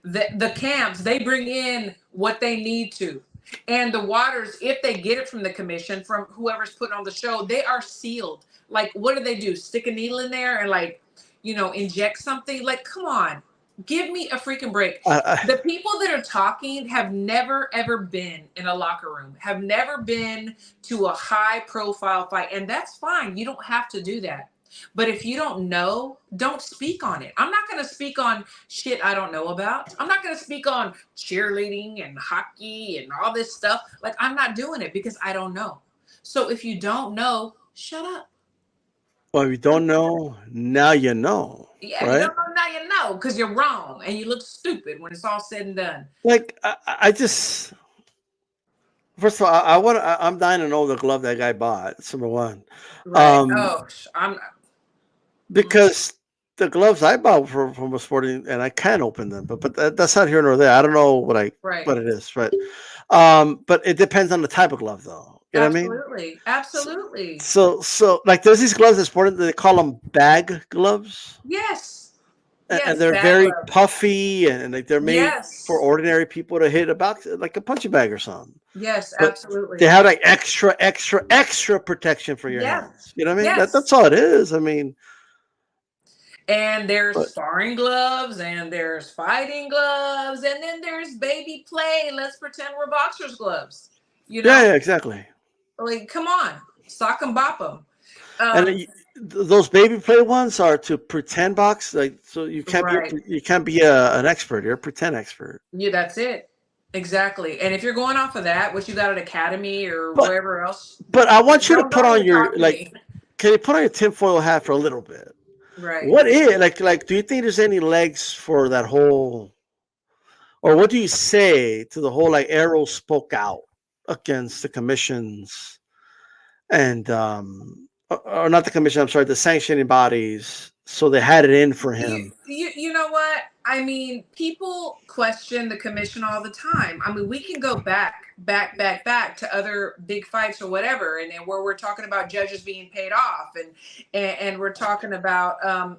the camps, they bring in what they need to. And the waters, if they get it from the commission, from whoever's putting on the show, they are sealed. Like, what do? Stick a needle in there and, like, you know, inject something? Like, come on. Give me a freaking break. The people that are talking have never, ever been in a locker room, have never been to a high-profile fight. And that's fine. You don't have to do that. But if you don't know, don't speak on it. I'm not going to speak on shit I don't know about. I'm not going to speak on cheerleading and hockey and all this stuff. Like, I'm not doing it because I don't know. So if you don't know, shut up. Well, if you don't know, now you know. Yeah, right? You don't know, now you know, because you're wrong and you look stupid when it's all said and done. Like, I just... First of all, I'm dying to know the glove that guy bought. That's number one. Right. Because the gloves I bought from a sporting, and I can open them, but that's not here nor there. I don't know what it is, right? But it depends on the type of glove, though. You know what I mean? Absolutely. So like there's these gloves that sporting, they call them bag gloves. Yes. and Yes, they're bad very gloves. puffy, and like they're made for Yes. ordinary people to hit a box like a punching bag or something. Yes, But they absolutely. have like extra protection for your Yeah. hands. You know what I mean? Yes. That's all it is. I mean, And there's but sparring gloves and there's fighting gloves and then there's baby play. Let's pretend we're boxers gloves. You yeah, know? yeah, exactly. Like, come on. Sock 'em bop 'em. And Um, those baby play ones are to pretend box, like so right. you can't be an expert. You're a pretend expert. Yeah, that's it. Exactly. And if you're going off of that, what you got at Academy or But wherever else, I want you to put don't on even your talk to like. me. Can you put on your tinfoil hat for a little bit? Right. What is like? Do you think there's any legs for that whole, or what do you say to the whole like Arrow spoke out against the commissions and or not the commission? I'm sorry, the sanctioning bodies. So they had it in for him. You know what? I mean, people question the commission all the time. I mean, we can go back to other big fights or whatever, and where we're talking about judges being paid off, and we're talking about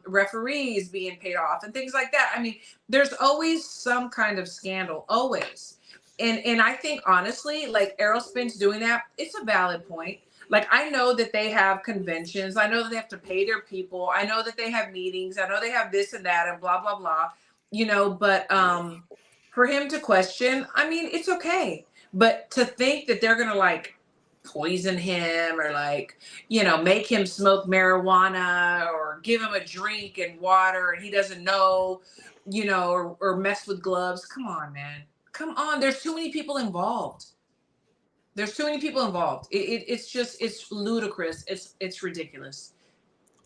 referees being paid off, and things like that. I mean, there's always some kind of scandal, always. And I think honestly, like Errol Spence doing that, it's a valid point. Like, I know that they have conventions. I know that they have to pay their people. I know that they have meetings. I know they have this and that and blah, blah, blah, but for him to question, I mean, it's okay. But to think that they're going to like poison him or like, make him smoke marijuana or give him a drink and water and he doesn't know, or mess with gloves. Come on, man. Come on. There's too many people involved. There's too many people involved. It's ludicrous. It's ridiculous.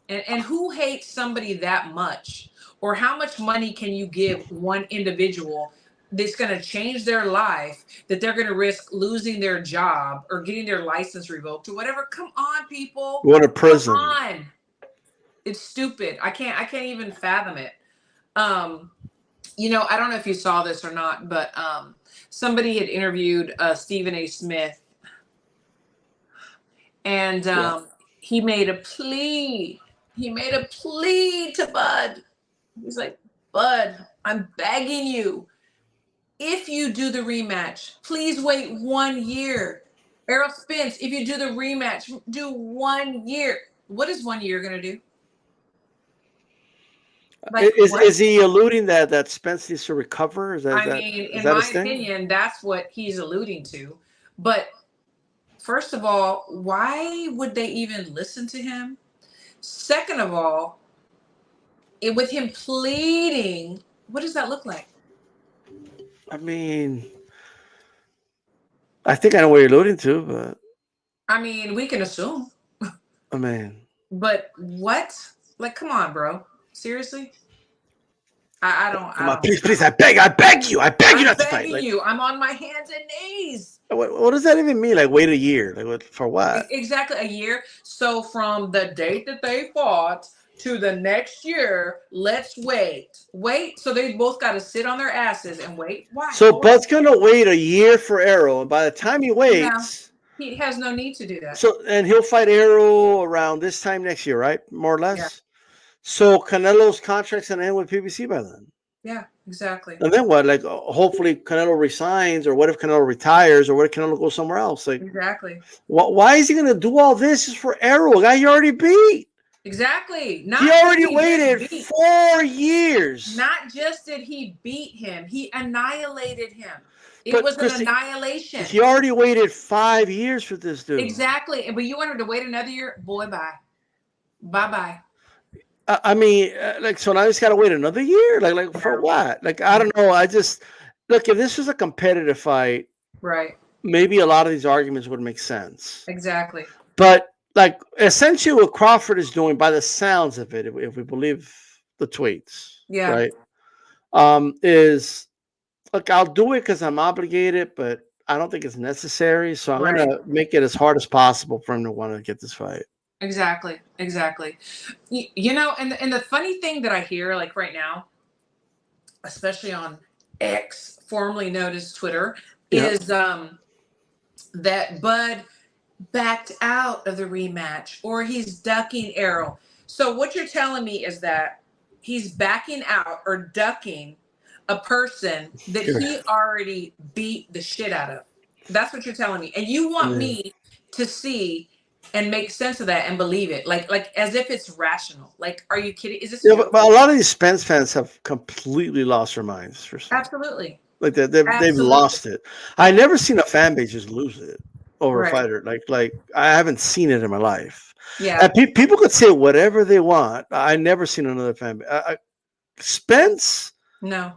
And who hates somebody that much? Or how much money can you give one individual that's going to change their life, that they're going to risk losing their job or getting their license revoked or whatever? Come on, people. Go to Come prison. on. It's stupid. I can't even fathom it. Um, I don't know if you saw this or not, but somebody had interviewed Stephen A. Smith. And Yeah. he made a plea. He made a plea to Bud. He's like, Bud, I'm begging you. If you do the rematch, please wait 1 year. Errol Spence, if you do the rematch, do 1 year. What is 1 year going to do? Like what? Is he alluding that Spence needs to recover? I mean, Is in that his my thing? opinion, that's what he's alluding to. But first of all, why would they even listen to him? Second of all, with him pleading, what does that look like? I mean, I think I know what you're alluding to, but I mean, we can assume, I mean, but what? Like, come on, bro. Seriously? I don't. come I on, don't. please, I beg you I'm not to fight. begging Like, you. I'm on my hands and knees. what does that even mean? Like, wait a year? Like, what for? What? Exactly a year. So from the date that they fought to the next year, let's wait. Wait. So they both got to sit on their asses and wait. Why? So For what? Bud's gonna wait a year for Arrow, and by the time he No, waits, he has no need to do that. and he'll fight Arrow around this time next year, right? More or Yeah. less. So Canelo's contract's gonna end with PBC by then. Yeah. Exactly. And then what? Like, hopefully Canelo resigns, or what if Canelo retires, or what if Canelo goes somewhere else? Like, Exactly. why is he going to do all this just for Arrow, a guy he already beat? Exactly. Not He just already he just waited beat. 4 years. Not just did he beat him, he annihilated him. It But was an Christy, annihilation. he already waited 5 years for this dude. Exactly. But you wanted to wait another year? Boy, bye. Bye-bye. I mean, like, so now he's got to wait another year? Like for what? Like, I don't know. I just, look, if this was a competitive fight, Right. maybe a lot of these arguments would make sense. Exactly. But, like, essentially what Crawford is doing, by the sounds of it, if we believe the tweets, Yeah. right, is, look, I'll do it because I'm obligated, but I don't think it's necessary. So I'm going to make it as hard as possible for him to want to get this fight. Exactly. And the funny thing that I hear, like right now, especially on X, formerly known as Twitter, is that Bud backed out of the rematch or he's ducking Errol. So what you're telling me is that he's backing out or ducking a person that he already beat the shit out of. That's what you're telling me. And you want me to see and make sense of that and believe it. Like as if it's rational. Like, are you kidding? Is this Yeah, but a lot of these Spence fans have completely lost their minds. Absolutely. Like they've lost it. I never seen a fan base just lose it over a fighter. Like I haven't seen it in my life. Yeah. And people could say whatever they want. I never seen another fan base. Spence, no,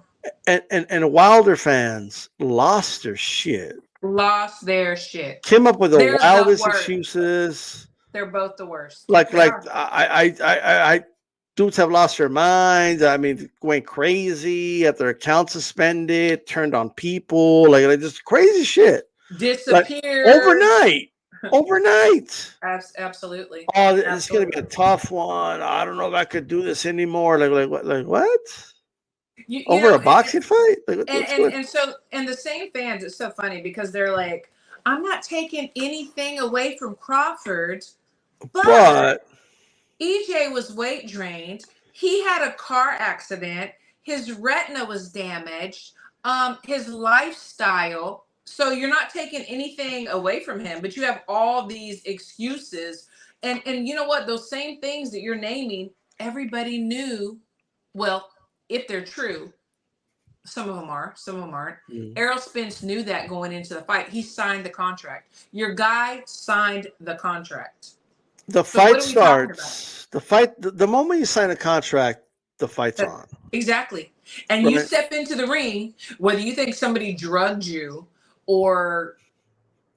and Wilder fans lost their shit. Lost their shit. Came up with the wildest excuses. They're both the worst. Like I dudes have lost their minds. I mean, went crazy, had their account suspended, turned on people, like just crazy shit. Disappeared overnight. Absolutely. Oh, it's gonna be a tough one. I don't know if I could do this anymore. Like what? Over a boxing fight? Like, and the same fans, it's so funny because they're like, I'm not taking anything away from Crawford, but EJ was weight drained. He had a car accident. His retina was damaged. His lifestyle. So you're not taking anything away from him, but you have all these excuses. And you know what? Those same things that you're naming, everybody knew. Well, if they're true, some of them are, some of them aren't. Errol Spence knew that going into the fight. He signed the contract. Your guy signed the contract. The fight starts. The moment you sign a contract, the fight's on. Exactly. And you step into the ring, whether you think somebody drugged you or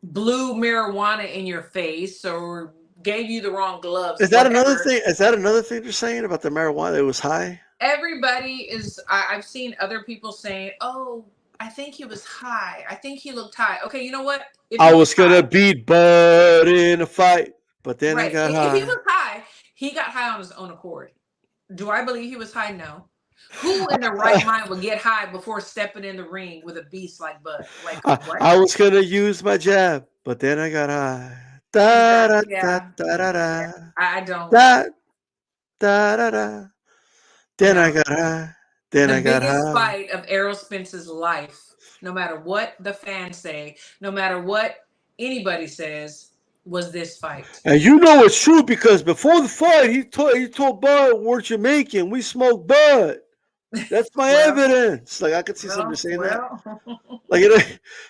blew marijuana in your face or gave you the wrong gloves. Is that another thing? Is that another thing you're saying about the marijuana? It was high? Everybody is, I've seen other people saying, oh, I think he was high. I think he looked high. Okay, you know what? I was going to beat Bud in a fight, but then I got high. If he was high, he got high on his own accord. Do I believe he was high? No. Who in their right mind would get high before stepping in the ring with a beast like Bud? Like, what? I was going to use my jab, but then I got high. Da, da, da, da, da, da. I don't. Da, da, da, da. Then I got high. Then I got high. The biggest fight of Errol Spence's life, no matter what the fans say, no matter what anybody says, was this fight. And you know it's true because before the fight, he told Bud, "We're Jamaican. We smoke Bud." That's my evidence. Like I could see somebody saying that.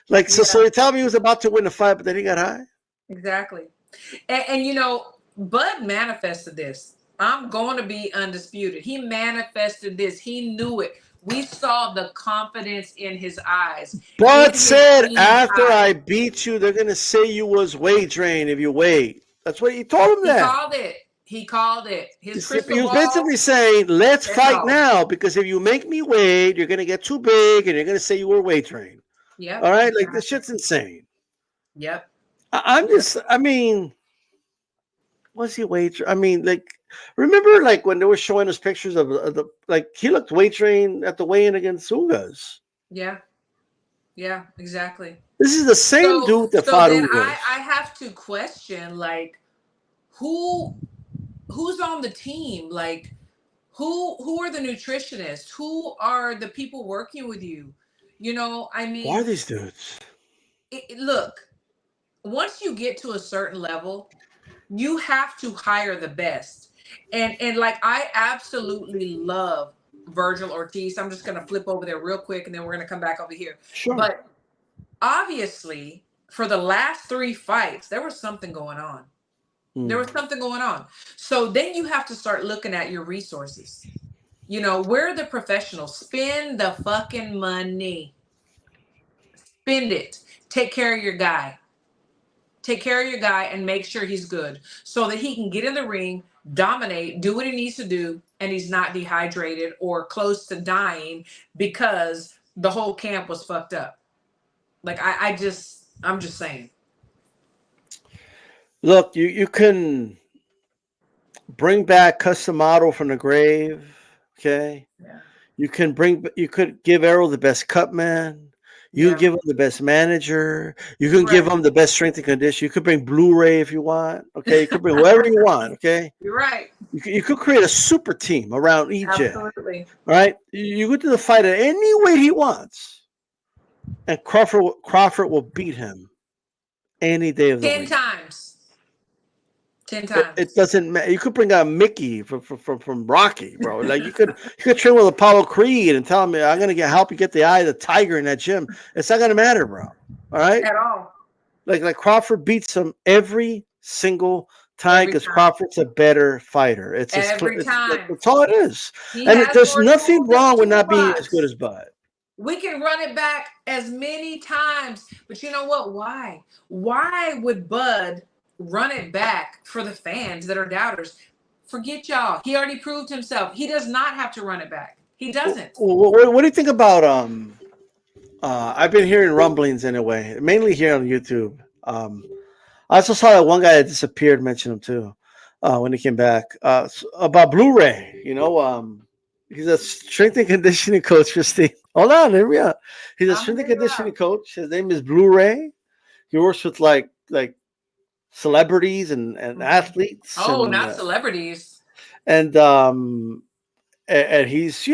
Like so he told me he was about to win the fight, but then he got high. Exactly. And you know, Bud manifested this. I'm going to be undisputed. He manifested this. He knew it. We saw the confidence in his eyes. Bud said, after I beat you, they're going to say you was weight drained if you wait. That's what he told him that. He called it. His crystal he was basically saying, let's fight now, because if you make me wait, you're going to get too big and you're going to say you were weight drained. Yep. All right? Like, this shit's insane. Yep. I mean, was he weight? I mean, like, remember, like, when they were showing us pictures of the, like, he looked weight trained at the weigh-in against Ugas. Yeah. Yeah, exactly. This is the same dude that fought Ugas. I have to question, like, who's on the team? Like, who are the nutritionists? Who are the people working with you? You know, I mean, why are these dudes? Look, once you get to a certain level, you have to hire the best. And like, I absolutely love Virgil Ortiz. I'm just going to flip over there real quick and then we're going to come back over here. Sure. But obviously, for the last 3 fights, there was something going on. There was something going on. So then you have to start looking at your resources. You know, where are the professionals? Spend the fucking money. Spend it. Take care of your guy. Take care of your guy and make sure he's good so that he can get in the ring, dominate, do what he needs to do, and he's not dehydrated or close to dying because the whole camp was fucked up. Like, I'm just saying. Look, you can bring back Custom Model from the grave, okay? Yeah. You could give Errol the best cut man. You can Yeah. give him the best manager. You can give Right. him the best strength and condition. You could bring Blu-ray if you want. Okay, you could bring whoever you want. Okay, You're right. you could create a super team around EJ. Absolutely. All right, you go to the fight at any weight he wants, and Crawford will beat him any day of the 10 week. times. 10 It times. doesn't matter. You could bring out Mickey from Rocky, bro. Like you could train with Apollo Creed and tell him I'm gonna help you get the eye of the tiger in that gym. It's not gonna matter, bro. All right. At all. Like Crawford beats him every single time Every because time. Crawford's a better fighter. Every time. That's all it is. He And has there's more nothing tools in the wrong with not being as good toolbox. as Bud. We can run it back as many times. But you know what? Why? Why would Bud run it back for the fans that are doubters? Forget y'all. He already proved himself. He does not have to run it back. He doesn't. What do you think about I've been hearing rumblings anyway, mainly here on YouTube. I also saw that one guy that disappeared mention him too when he came back about Blu-ray. He's a strength and conditioning coach for Steve. Hold on, here we are. He's a I'm strength and gonna conditioning coach. His name is Blu-ray. He works with like celebrities and athletes Oh, not celebrities. and he's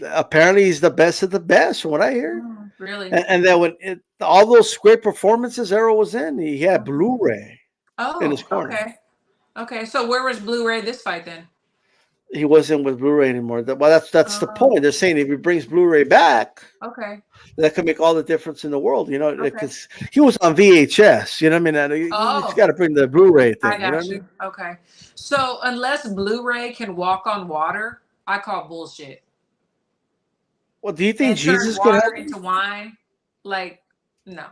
apparently he's the best of the best from what I hear. Really? And then all those great performances Errol was in, he had Blu-ray in his Oh, corner. okay. Okay. So where was Blu-ray this fight then? He wasn't with Blu-ray anymore. That's the point. They're saying if he brings Blu-ray back, Okay. that could make all the difference in the world. Okay. Because he was on VHS. You know what I mean? You just got to bring the Blu-ray thing. I got you. Okay. So unless Blu-ray can walk on water, I call bullshit. Well, do you think And turn Jesus could water help him? into wine? Like, no.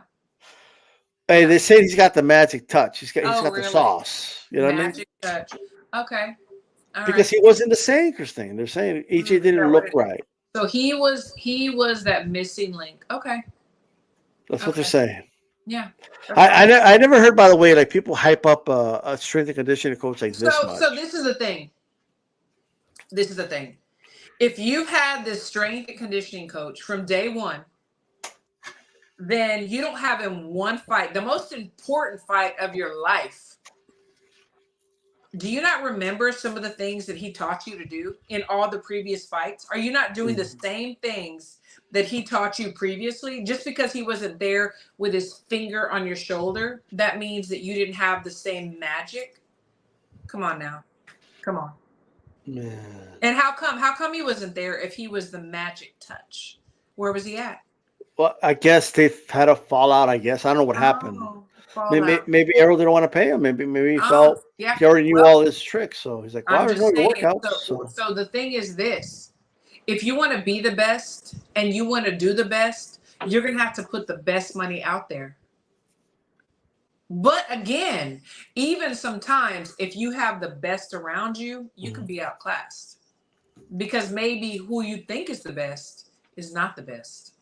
Hey, they say he's got the magic touch. He's got the Really? sauce. You know what I mean? Magic touch. Okay. All Because he wasn't the same, Christine. They're saying EJ didn't look right. So he was that missing link. Okay. That's what they're saying. Yeah. I never heard, by the way, like people hype up a strength and conditioning coach like this much. So this is the thing. This is the thing. If you've had this strength and conditioning coach from day one, then you don't have in one fight, the most important fight of your life. Do you not remember some of the things that he taught you to do in all the previous fights? Are you not doing the same things that he taught you previously? Just because he wasn't there with his finger on your shoulder, that means that you didn't have the same magic? Come on now. Come on. Man. And how come he wasn't there if he was the magic touch? Where was he at? Well, I guess they've had a fallout. I guess I don't know what happened. Maybe Errol didn't want to pay him. Maybe he felt he already knew all his tricks. So he's like, "Well, I know your workouts." So the thing is this: if you want to be the best and you want to do the best, you're gonna have to put the best money out there. But again, even sometimes if you have the best around you, you can be outclassed because maybe who you think is the best is not the best.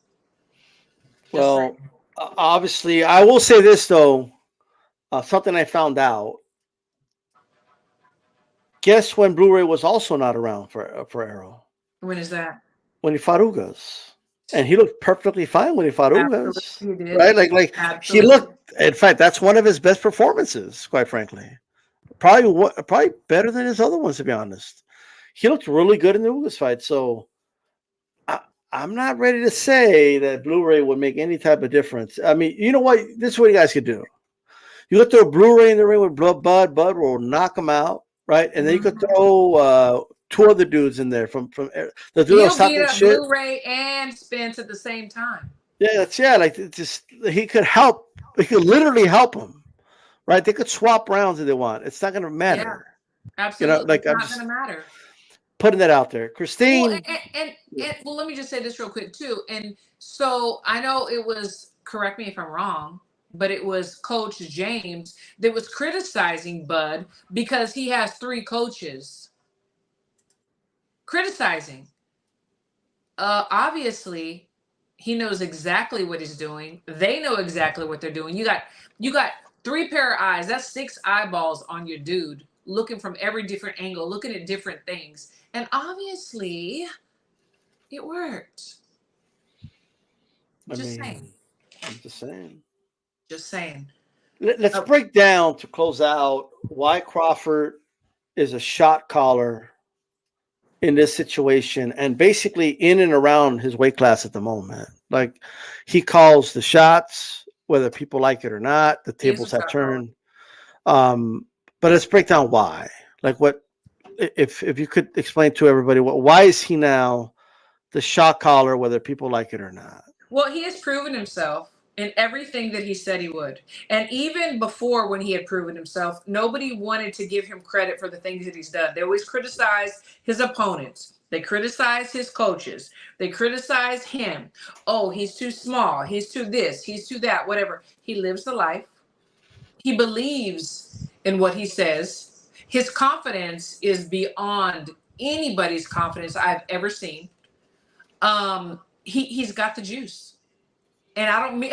Well, obviously, I will say this though, something I found out. Guess when Blu-ray was also not around for Errol? When is that? When he fought Ugas. And he looked perfectly fine when he fought Ugas. He did. Right? Like he looked, in fact, that's one of his best performances, quite frankly. Probably better than his other ones, to be honest. He looked really good in the Ugas fight. So I'm not ready to say that Blu-ray would make any type of difference. I mean, you know what? This is what you guys could do. You could throw Blu-ray in the ring with Bud. Bud will knock him out, right? And then you could throw two other dudes in there from the dude that was talking shit. Blu-ray and Spence at the same time. Yeah, like just he could help. He could literally help him, right? They could swap rounds if they want. It's not going to matter. Yeah, absolutely. It's not going to matter. Putting that out there, Christine. Well, let me just say this real quick too. And so I know it was, correct me if I'm wrong, but it was Coach James that was criticizing Bud because he has 3 coaches. Criticizing. Obviously, he knows exactly what he's doing. They know exactly what they're doing. You got 3 pair of eyes. That's 6 eyeballs on your dude, looking from every different angle, looking at different things. And obviously, it worked. I Just saying. mean, I'm just saying. Just saying. Let's Oh, break down to close out why Crawford is a shot caller in this situation and basically in and around his weight class at the moment. Like he calls the shots, whether people like it or not. The he is a tables have shot caller. turned. But let's break down why. Like what if you could explain to everybody why is he now the shot caller, whether people like it or not? Well, he has proven himself in everything that he said he would. And even before, when he had proven himself, nobody wanted to give him credit for the things that he's done. They always criticized his opponents. They criticize his coaches. They criticize him. Oh, he's too small. He's too this. He's too that, whatever. He lives the life. He believes in what he says. His confidence is beyond anybody's confidence I've ever seen. He's got the juice. And I don't mean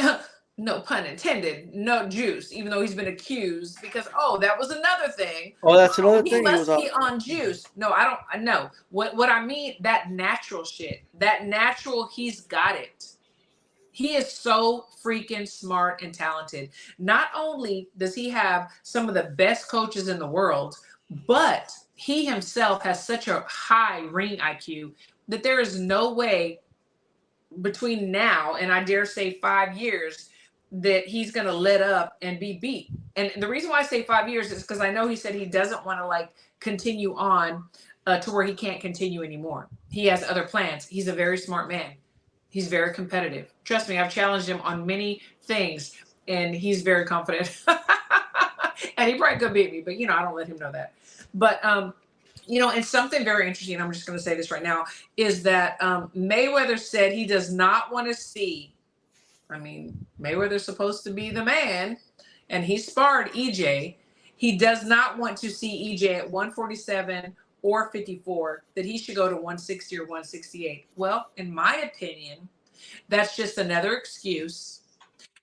no pun intended, no juice, even though he's been accused because that was another thing. Oh, that's another He thing. He was must on. be on juice. No, I know. What I mean, that natural shit. That natural, he's got it. He is so freaking smart and talented. Not only does he have some of the best coaches in the world, but he himself has such a high ring IQ that there is no way between now and I dare say 5 years that he's going to let up and be beat. And the reason why I say 5 years is because I know he said he doesn't want to like continue on to where he can't continue anymore. He has other plans. He's a very smart man. He's very competitive. Trust me, I've challenged him on many things and he's very confident. And he probably could beat me, but I don't let him know that. But and something very interesting, I'm just going to say this right now, is that Mayweather said he does not want to see, Mayweather's supposed to be the man, and he sparred EJ. He does not want to see EJ at 147 or 54, that he should go to 160 or 168. Well, in my opinion, that's just another excuse.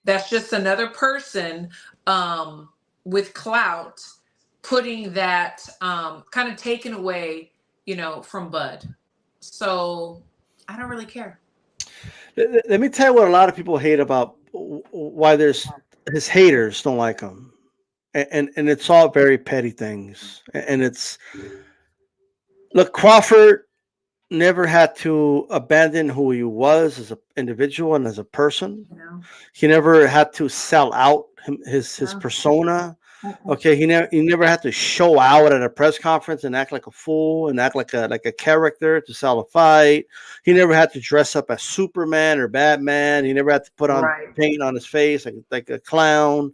That's just another person with clout putting that kind of taken away, from Bud. So I don't really care. Let me tell you what a lot of people hate about why there's his haters don't like him, and it's all very petty things. And it's look, Crawford never had to abandon who he was as an individual and as a person. He never had to sell out his persona. Okay, he never had to show out at a press conference and act like a fool and act like a character to sell a fight. He never had to dress up as Superman or Batman. He never had to put on paint on his face like a clown.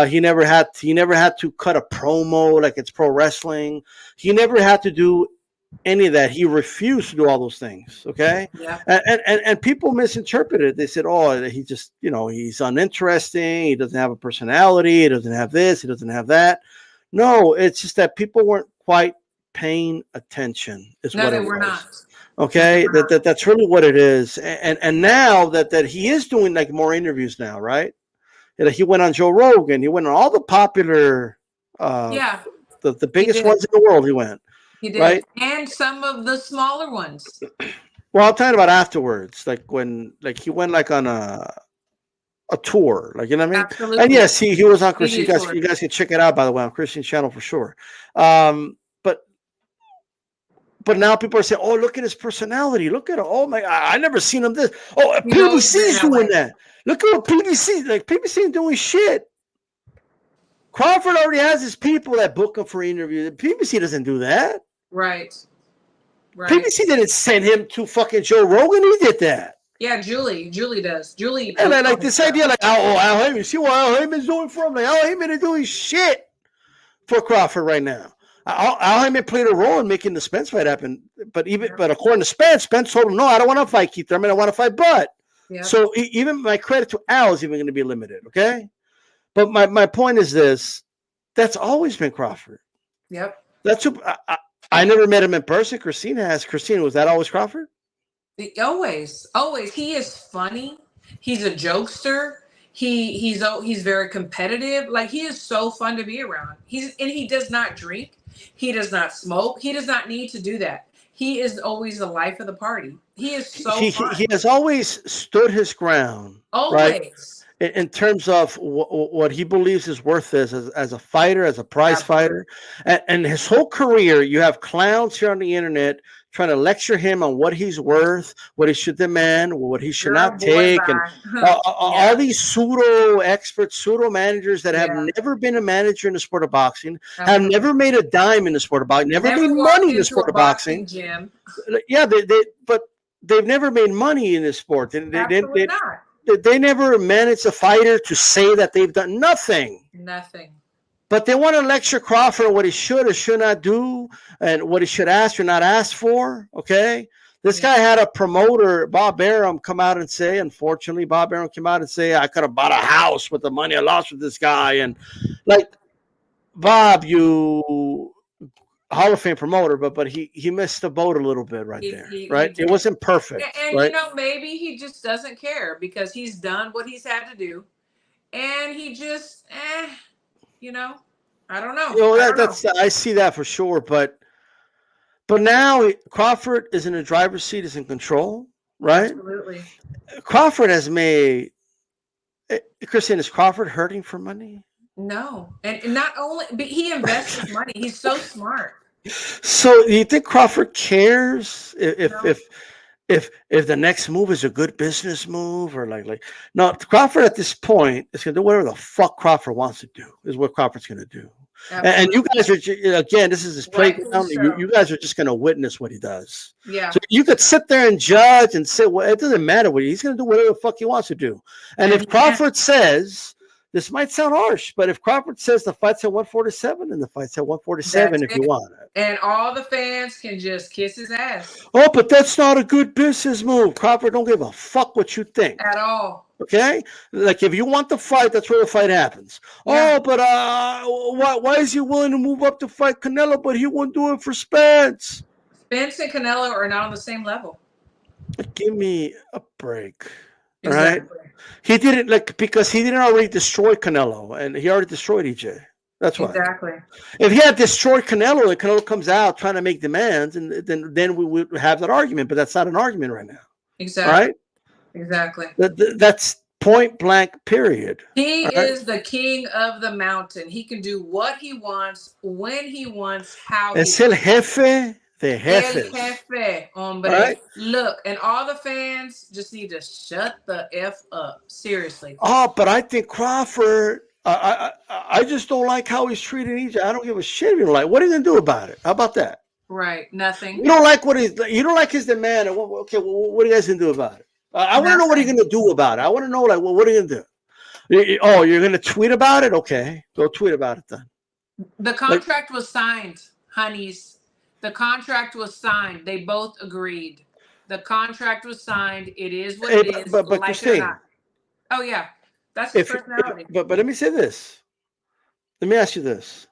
He never had to cut a promo like it's pro wrestling. He never had to do any of that. He refused to do all those things. Okay. Yeah. And people misinterpreted it. They said, oh, he just, he's uninteresting. He doesn't have a personality. He doesn't have this. He doesn't have that. No, it's just that people weren't quite paying attention is what it was. No, they were not. Okay. That's really what it is. And now that he is doing like more interviews now, right? He went on Joe Rogan. He went on all the popular, the biggest ones in the world. He went. He did, right? And some of the smaller ones. Well, I'm talking about afterwards, like when, like he went like on a tour, like, you know what I mean? Absolutely. And yes, he was on Christian. You guys can check it out, by the way, on Christian channel for sure. But now people are saying, oh, look at his personality. Look at it. Oh my, I never seen him this. Oh, PBC's doing that. Look at what PBC, like PBC ain't doing shit. Crawford already has his people that book him for interviews. PBC doesn't do that. Right. PBC didn't send him to fucking Joe Rogan. He did that. Yeah, Julie does. Julie. And I like this idea, like, Al Heyman. See what Al Heyman's doing for him? Like, Al Heyman is doing shit for Crawford right now. Al Heyman played a role in making the Spence fight happen. But according to Spence told him, no, I don't want to fight Keith Thurman. I want to fight Bud. Yep. So even my credit to Al is even going to be limited, okay? But my point is this. That's always been Crawford. Yep. That's who I never met him in person. Christina has. Christina, was that always Crawford? Always. He is funny. He's a jokester. He's very competitive. Like, he is so fun to be around. He does not drink. He does not smoke. He does not need to do that. he is always the life of the party. He is so fun. He has always stood his ground, right? Always. In terms of what he believes his worth is as a fighter, as a prize Absolutely. fighter. And his whole career, you have clowns here on the internet trying to lecture him on what he's worth, what he should demand, what he should Girl, not boy, take. And bye. all Yeah. these pseudo experts, pseudo managers that have Yeah. never been a manager in the sport of boxing, have Absolutely. never made a dime in the sport of boxing, never made walked money in the into sport a of boxing. boxing gym. Yeah, but they've never made money in this sport. Absolutely not. They never managed a fighter to say that they've done nothing. Nothing. But they want to lecture Crawford what he should or should not do and what he should ask or not ask for. Okay. This guy had a promoter, Bob Arum, come out and say, unfortunately, Bob Arum came out and say, I could have bought a house with the money I lost with this guy. And like, Bob, you Hall of Fame promoter, but he missed the boat a little bit right there, right? It wasn't perfect. And right? Maybe he just doesn't care because he's done what he's had to do. And he just, I don't know. I see that for sure, but now Crawford is in the driver's seat, is in control, right? Absolutely. Crawford has made. Chrsitine, is Crawford hurting for money? No, and not only, but he invests his money. He's so smart. So you think Crawford cares if the next move is a good business move or like no? Crawford at this point is going to do whatever the fuck Crawford wants to do. Is what Crawford's going to do. And you guys are, again, this is his playground. You guys are just going to witness what he does. Yeah. So you could sit there and judge and say, well, it doesn't matter what he's going to do, whatever the fuck he wants to do. And if Crawford says, this might sound harsh, but if Crawford says the fight's at 147, then the fight's at 147 if you want it. And all the fans can just kiss his ass. Oh, but that's not a good business move. Crawford don't give a fuck what you think. At all. Okay, like if you want the fight, that's where the fight happens. Yeah. Oh, but why is he willing to move up to fight Canelo, but he won't do it for Spence? Spence and Canelo are not on the same level. Give me a break. Exactly. Right? He didn't because he didn't already destroy Canelo, and he already destroyed EJ. That's why. Exactly. If he had destroyed Canelo, and Canelo comes out trying to make demands, and then we would have that argument. But that's not an argument right now. Exactly. Right. Exactly. That's point blank, period. He is the king of the mountain. He can do what he wants, when he wants, how es el jefe de jefes. El jefe, hombre. Right? Look, and all the fans just need to shut the F up. Seriously. Oh, but I think Crawford, I just don't like how he's treating EJ. I don't give a shit if you don't like. What are you going to do about it? How about that? Right. Nothing. You don't like you don't like his demand. Okay, well, what are you guys going to do about it? I want to know what you're going to do about it. I want to know, like, well, what are you going to do? Oh, you're going to tweet about it? Okay, go tweet about it then. The contract was signed, honeys. The contract was signed. They both agreed. The contract was signed. It is what it is. But like Chrsitine, oh, yeah. That's his personality. But let me say this. Let me ask you this.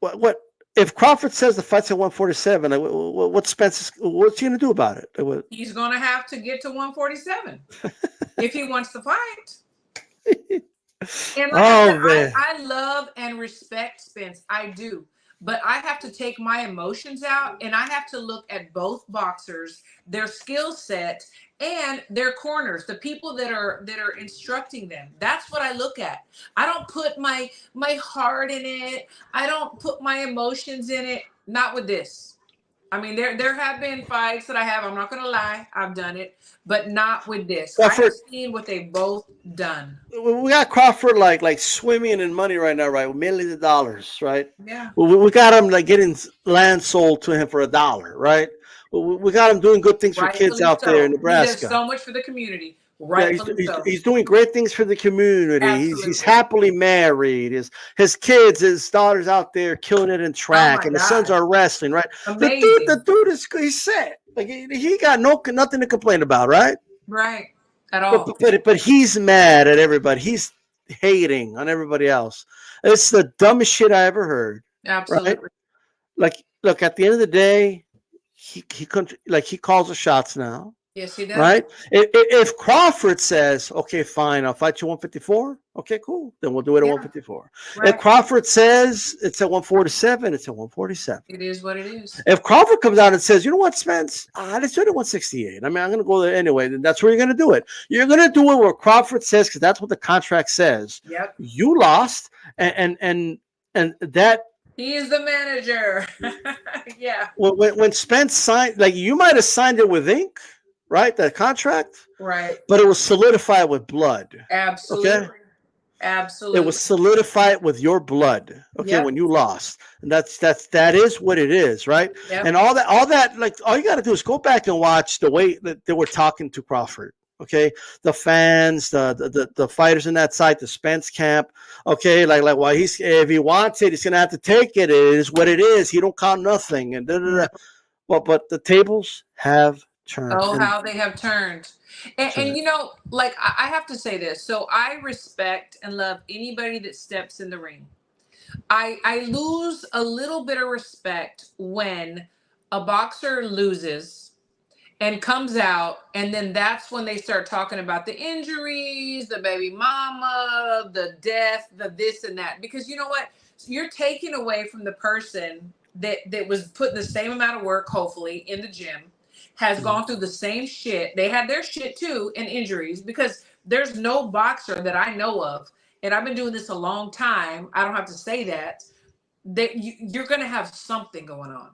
What if Crawford says the fight's at 147? What's he going to do about it? He's going to have to get to 147 if he wants to fight. And I love and respect Spence. I do. But I have to take my emotions out, and I have to look at both boxers, their skill set, and their corners, the people that are instructing them. That's what I look at. I don't put my heart in it. I don't put my emotions in it. Not with this. I mean, there have been fights that I have. I'm not going to lie. I've done it, but not with this. Crawford, I've seen what they've both done. We got Crawford like swimming in money right now, right? Millions of dollars, right? Yeah. We got him like getting land sold to him for $1, right? We got him doing good things for kids out there in Nebraska. He does so much for the community. He's doing great things for the community. He's happily married. His kids, his daughters out there killing it in track, and his sons are wrestling, right? Amazing. The dude he's set. Like he got nothing to complain about, right? Right. At all. But he's mad at everybody. He's hating on everybody else. It's the dumbest shit I ever heard. Absolutely. Right? Like, look, at the end of the day, he calls the shots now. Yes, he does. right? If Crawford says, okay, fine, I'll fight you 154, okay, cool. Then we'll do it at Yeah, 154. If right. Crawford says it's at 147, it's at 147. It is what it is. If Crawford comes out and says, you know what, Spence, let's do it at 168. I mean, I'm going to go there anyway. Then that's where you're going to do it. You're going to do it where Crawford says, because that's what the contract says. Yep. You lost, and that. He is the manager. Yeah. When Spence signed, like you might have signed it with ink, right? That contract, Right. but it was solidified with blood. Absolutely. Okay. Absolutely. It was solidified with your blood. Okay, Yep. when you lost, and that is what it is, right? Yep. And all that, like all you got to do is go back and watch the way that they were talking to Crawford. Okay, the fans, the fighters in that side, the Spence camp. Okay, like well, if he wants it, he's gonna have to take it. It is what it is. He don't count nothing, and da, da, da. But the tables have turned. Oh, And how they have turned. And you know, like I have to say this. So I respect and love anybody that steps in the ring. I lose a little bit of respect when a boxer loses and comes out, and then that's when they start talking about the injuries, the baby mama, the death, the this and that. Because you know what? You're taking away from the person that was putting the same amount of work, hopefully, in the gym, has gone through the same shit. They had their shit too, and injuries, because there's no boxer that I know of, and I've been doing this a long time. I don't have to say that you're going to have something going on.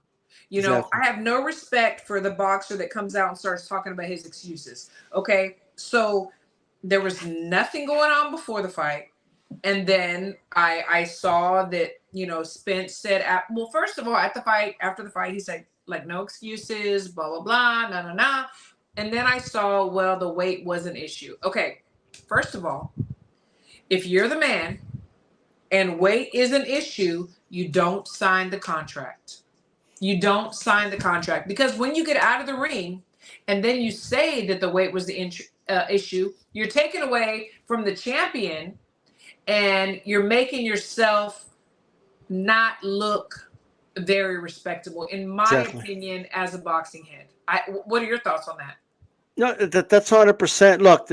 You know, exactly. I have no respect for the boxer that comes out and starts talking about his excuses. Okay. So there was nothing going on before the fight. And then I saw that, you know, Spence said, well, first of all, after the fight, he said, like, no excuses, blah, blah, blah, nah, nah, nah. And then I saw, well, the weight was an issue. Okay. First of all, if you're the man and weight is an issue, you don't sign the contract. You don't sign the contract, because when you get out of the ring and then you say that the weight was the issue, you're taking away from the champion and you're making yourself not look very respectable, in my opinion, as a boxing head. What are your thoughts on that? No, that's 100%. Look,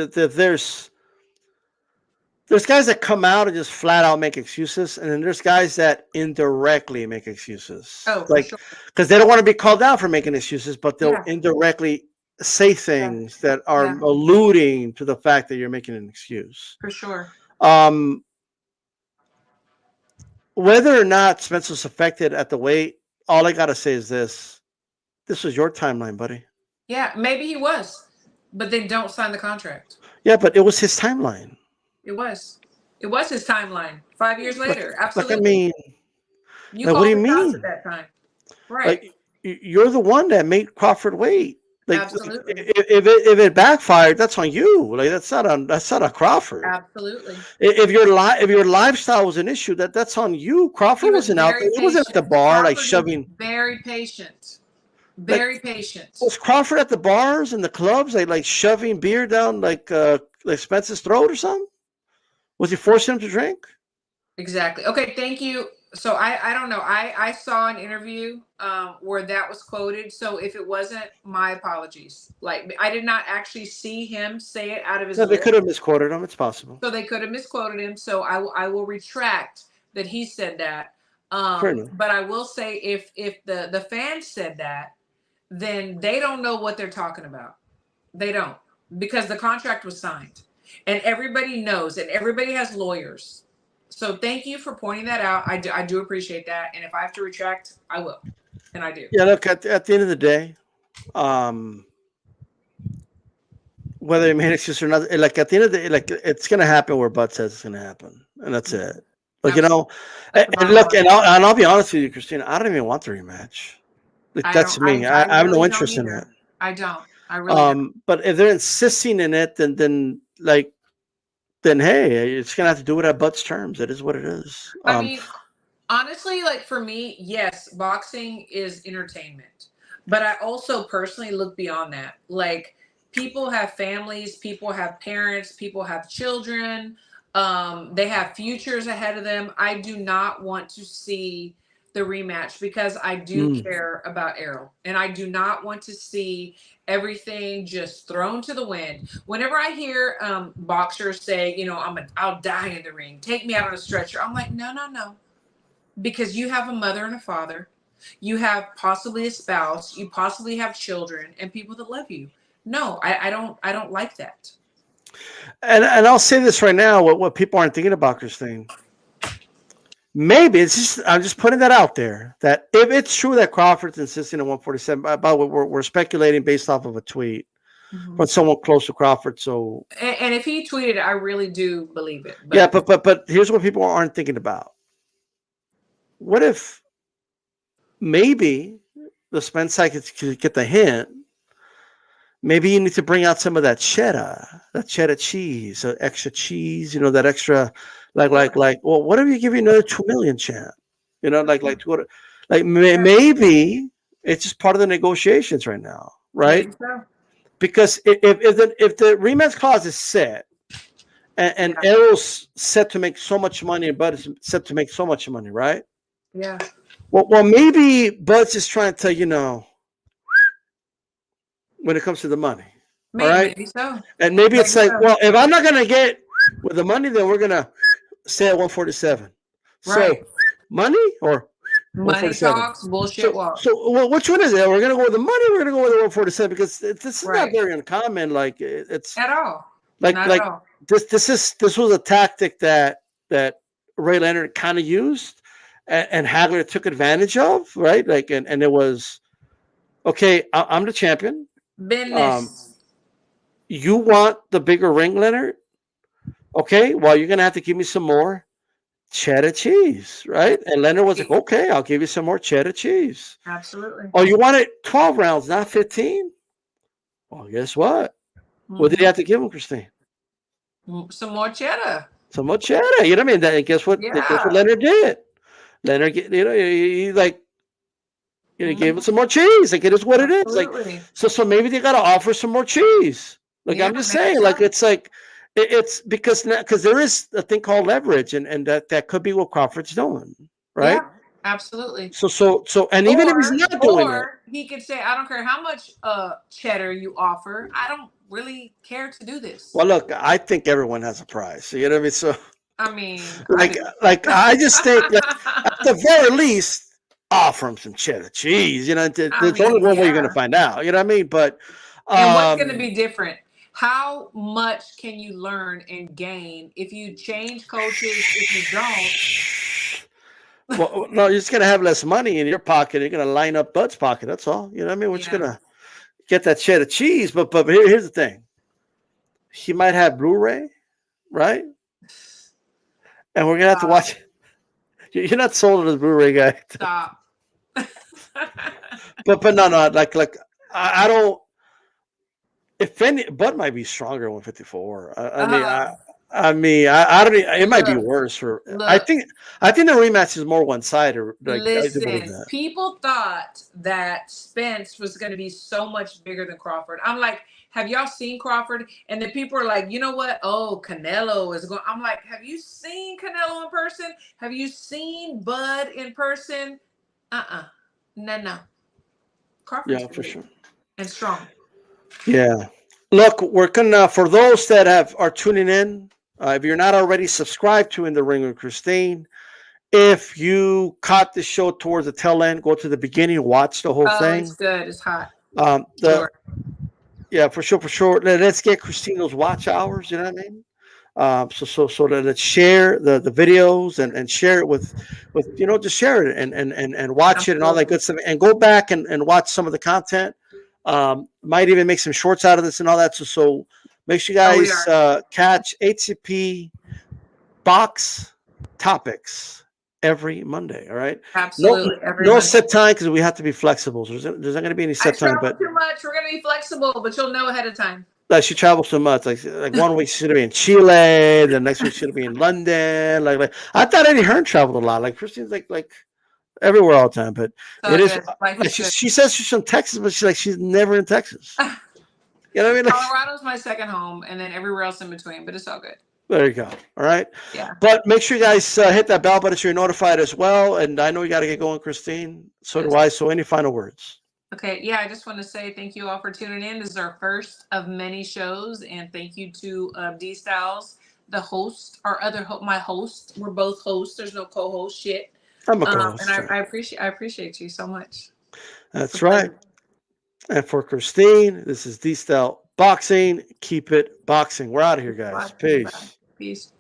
there's guys that come out and just flat out make excuses, and then there's guys that indirectly make excuses. Oh, like, for sure. Because they don't want to be called out for making excuses, but they'll Yeah. indirectly say things that are alluding to the fact that you're making an excuse. For sure. Whether or not Spence was affected at the weight, all I gotta say is this was your timeline, buddy. Yeah, maybe he was, but then don't sign the contract. Yeah, but it was his timeline. It was his timeline. 5 years later, absolutely. Like, I mean, you like, called what do you the shots mean? at that time, right? Like, you're the one that made Crawford wait. Like, Absolutely. If it backfired, that's on you. Like, that's not on Crawford. Absolutely. If your lifestyle was an issue, that's on you. Crawford wasn't out there. He wasn't at the bar like shoving. Very patient. Very patient. Was Crawford at the bars and the clubs like shoving beer down like Spence's throat or something? Was he forcing him to drink? Exactly. Okay, thank you. So I don't know. I saw an interview where that was quoted. So if it wasn't, my apologies. Like, I did not actually see him say it out of his No, they lip. could have misquoted him. It's possible. So they could have misquoted him. So I will retract that he said that. But I will say, if the fans said that, then they don't know what they're talking about. They don't, because the contract was signed and everybody knows, and everybody has lawyers. So thank you for pointing that out. I do appreciate that. And if I have to retract, I will. And I do. Yeah, look, at the end of the day, whether you made excuse or not, like at the end of the day, like it's gonna happen where Bud says it's gonna happen, and that's it. Like, you know, and look, and I'll be honest with you, Christina, I don't even want the rematch. Like, that's me. I have no interest in it. I don't. I really don't. But if they're insisting in it, then hey, it's gonna have to do it at Bud's terms. It is what it is. I mean, honestly, like for me, yes, boxing is entertainment, but I also personally look beyond that. Like, people have families, people have parents, people have children. They have futures ahead of them. I do not want to see the rematch because I do care about Errol, and I do not want to see everything just thrown to the wind. Whenever I hear boxers say, you know, I'll die in the ring, take me out on a stretcher, I'm like, no, no, no, because you have a mother and a father, you have possibly a spouse, you possibly have children and people that love you. No, I don't like that. And I'll say this right now: what people aren't thinking about, Christine. Maybe it's just I'm just putting that out there that if it's true that Crawford's insisting on 147, by what we're speculating based off of a tweet from someone close to Crawford. So and if he tweeted, I really do believe it. Yeah, but here's what people aren't thinking about. What if maybe the Spence side could get the hint? Maybe you need to bring out some of that cheddar cheese, extra cheese, you know, that extra, like, well, what if you give you another 2 million, champ? You know, maybe it's just part of the negotiations right now, right? Maybe so. Because if the rematch clause is set, and Errol's set to make so much money, and Bud is set to make so much money, right? Yeah. Well, maybe Bud's just trying to, you know, when it comes to the money. All right. Maybe so. And maybe it's like, well, if I'm not going to get with the money, then we're going to stay at 147. Right. So money or money talks, bullshit walks. So well, which one is it? We're going to go with the money. We're going to go with the 147 because this is not very uncommon. Like it's at all. Like this was a tactic that Ray Leonard kind of used and Hagler took advantage of, right? Like and it was okay. I'm the champion. Business. You want the bigger ring, Leonard? Okay, well, you're gonna have to give me some more cheddar cheese, right? And Leonard was like, okay, I'll give you some more cheddar cheese. Absolutely. Oh, you wanted 12 rounds, not 15? Well, guess what? What did he have to give him, Christine? Some more cheddar. Some more cheddar. You know what I mean? That, guess what? Yeah. Guess what Leonard did? Leonard, you know, he like, you know, gave him some more cheese. Like it is what it is. Like so maybe they got to offer some more cheese. Like I'm just saying, like it's like it's because there is a thing called leverage, and that could be what Crawford's doing, right? Yeah, absolutely. So and even if he's not doing it, he could say, I don't care how much cheddar you offer, I don't really care to do this. Well, look, I think everyone has a price. You know what I mean? So I mean, I just think like, at the very least, offer him some cheddar cheese. You know, there's only one way you're going to find out. You know what I mean? But and what's going to be different? How much can you learn and gain if you change coaches? If you don't, well, no, you're just going to have less money in your pocket. You're going to line up Bud's pocket. That's all. You know what I mean? We're just going to get that cheddar cheese. But here's the thing: he might have Blu-ray, right? And we're gonna have to watch. You're not sold as a Blu-ray guy. Stop. but no, like I don't. If any, Bud might be stronger at 154. I mean, I don't. It might be worse for. I think the rematch is more one-sided. Like, listen, people thought that Spence was going to be so much bigger than Crawford. I'm like, have y'all seen Crawford? And then people are like, you know what? Oh, Canelo is going. I'm like, have you seen Canelo in person? Have you seen Bud in person? No. Crawford's for sure. And strong. Yeah. Look, we're gonna for those that are tuning in. If you're not already subscribed to In the Ring with Christine, if you caught the show towards the tail end, go to the beginning, watch the whole thing. It's good. It's hot. Yeah, for sure. Let's get Christine those watch hours. You know what I mean? So that let's share the videos and share it with you know, just share it and watch it and all that good stuff, and go back and watch some of the content. Might even make some shorts out of this and all that. So make sure you guys catch HCP Box Topix every Monday. All right. Absolutely. No set time because we have to be flexible. So there's not going to be any set time. But too much. We're going to be flexible, but you'll know ahead of time. She travels so much. Like 1 week she's gonna be in Chile, the next week she's gonna be in London. Like I thought Eddie Hearn traveled a lot. Like Christine's like everywhere all the time. But so it is. She says she's from Texas, but she's never in Texas. You know what I mean? Colorado's my second home, and then everywhere else in between. But it's all good. There you go. All right. Yeah. But make sure you guys hit that bell button so you're notified as well. And I know you got to get going, Christine. So do I. So any final words? Okay. Yeah. I just want to say thank you all for tuning in. This is our first of many shows. And thank you to D Styles, the host, my host. We're both hosts. There's no co-host shit. I'm a co-host. And I appreciate you so much. That's right. And for Christine, this is DStyleBoxing. Keep it boxing. We're out of here, guys. Peace. Peace.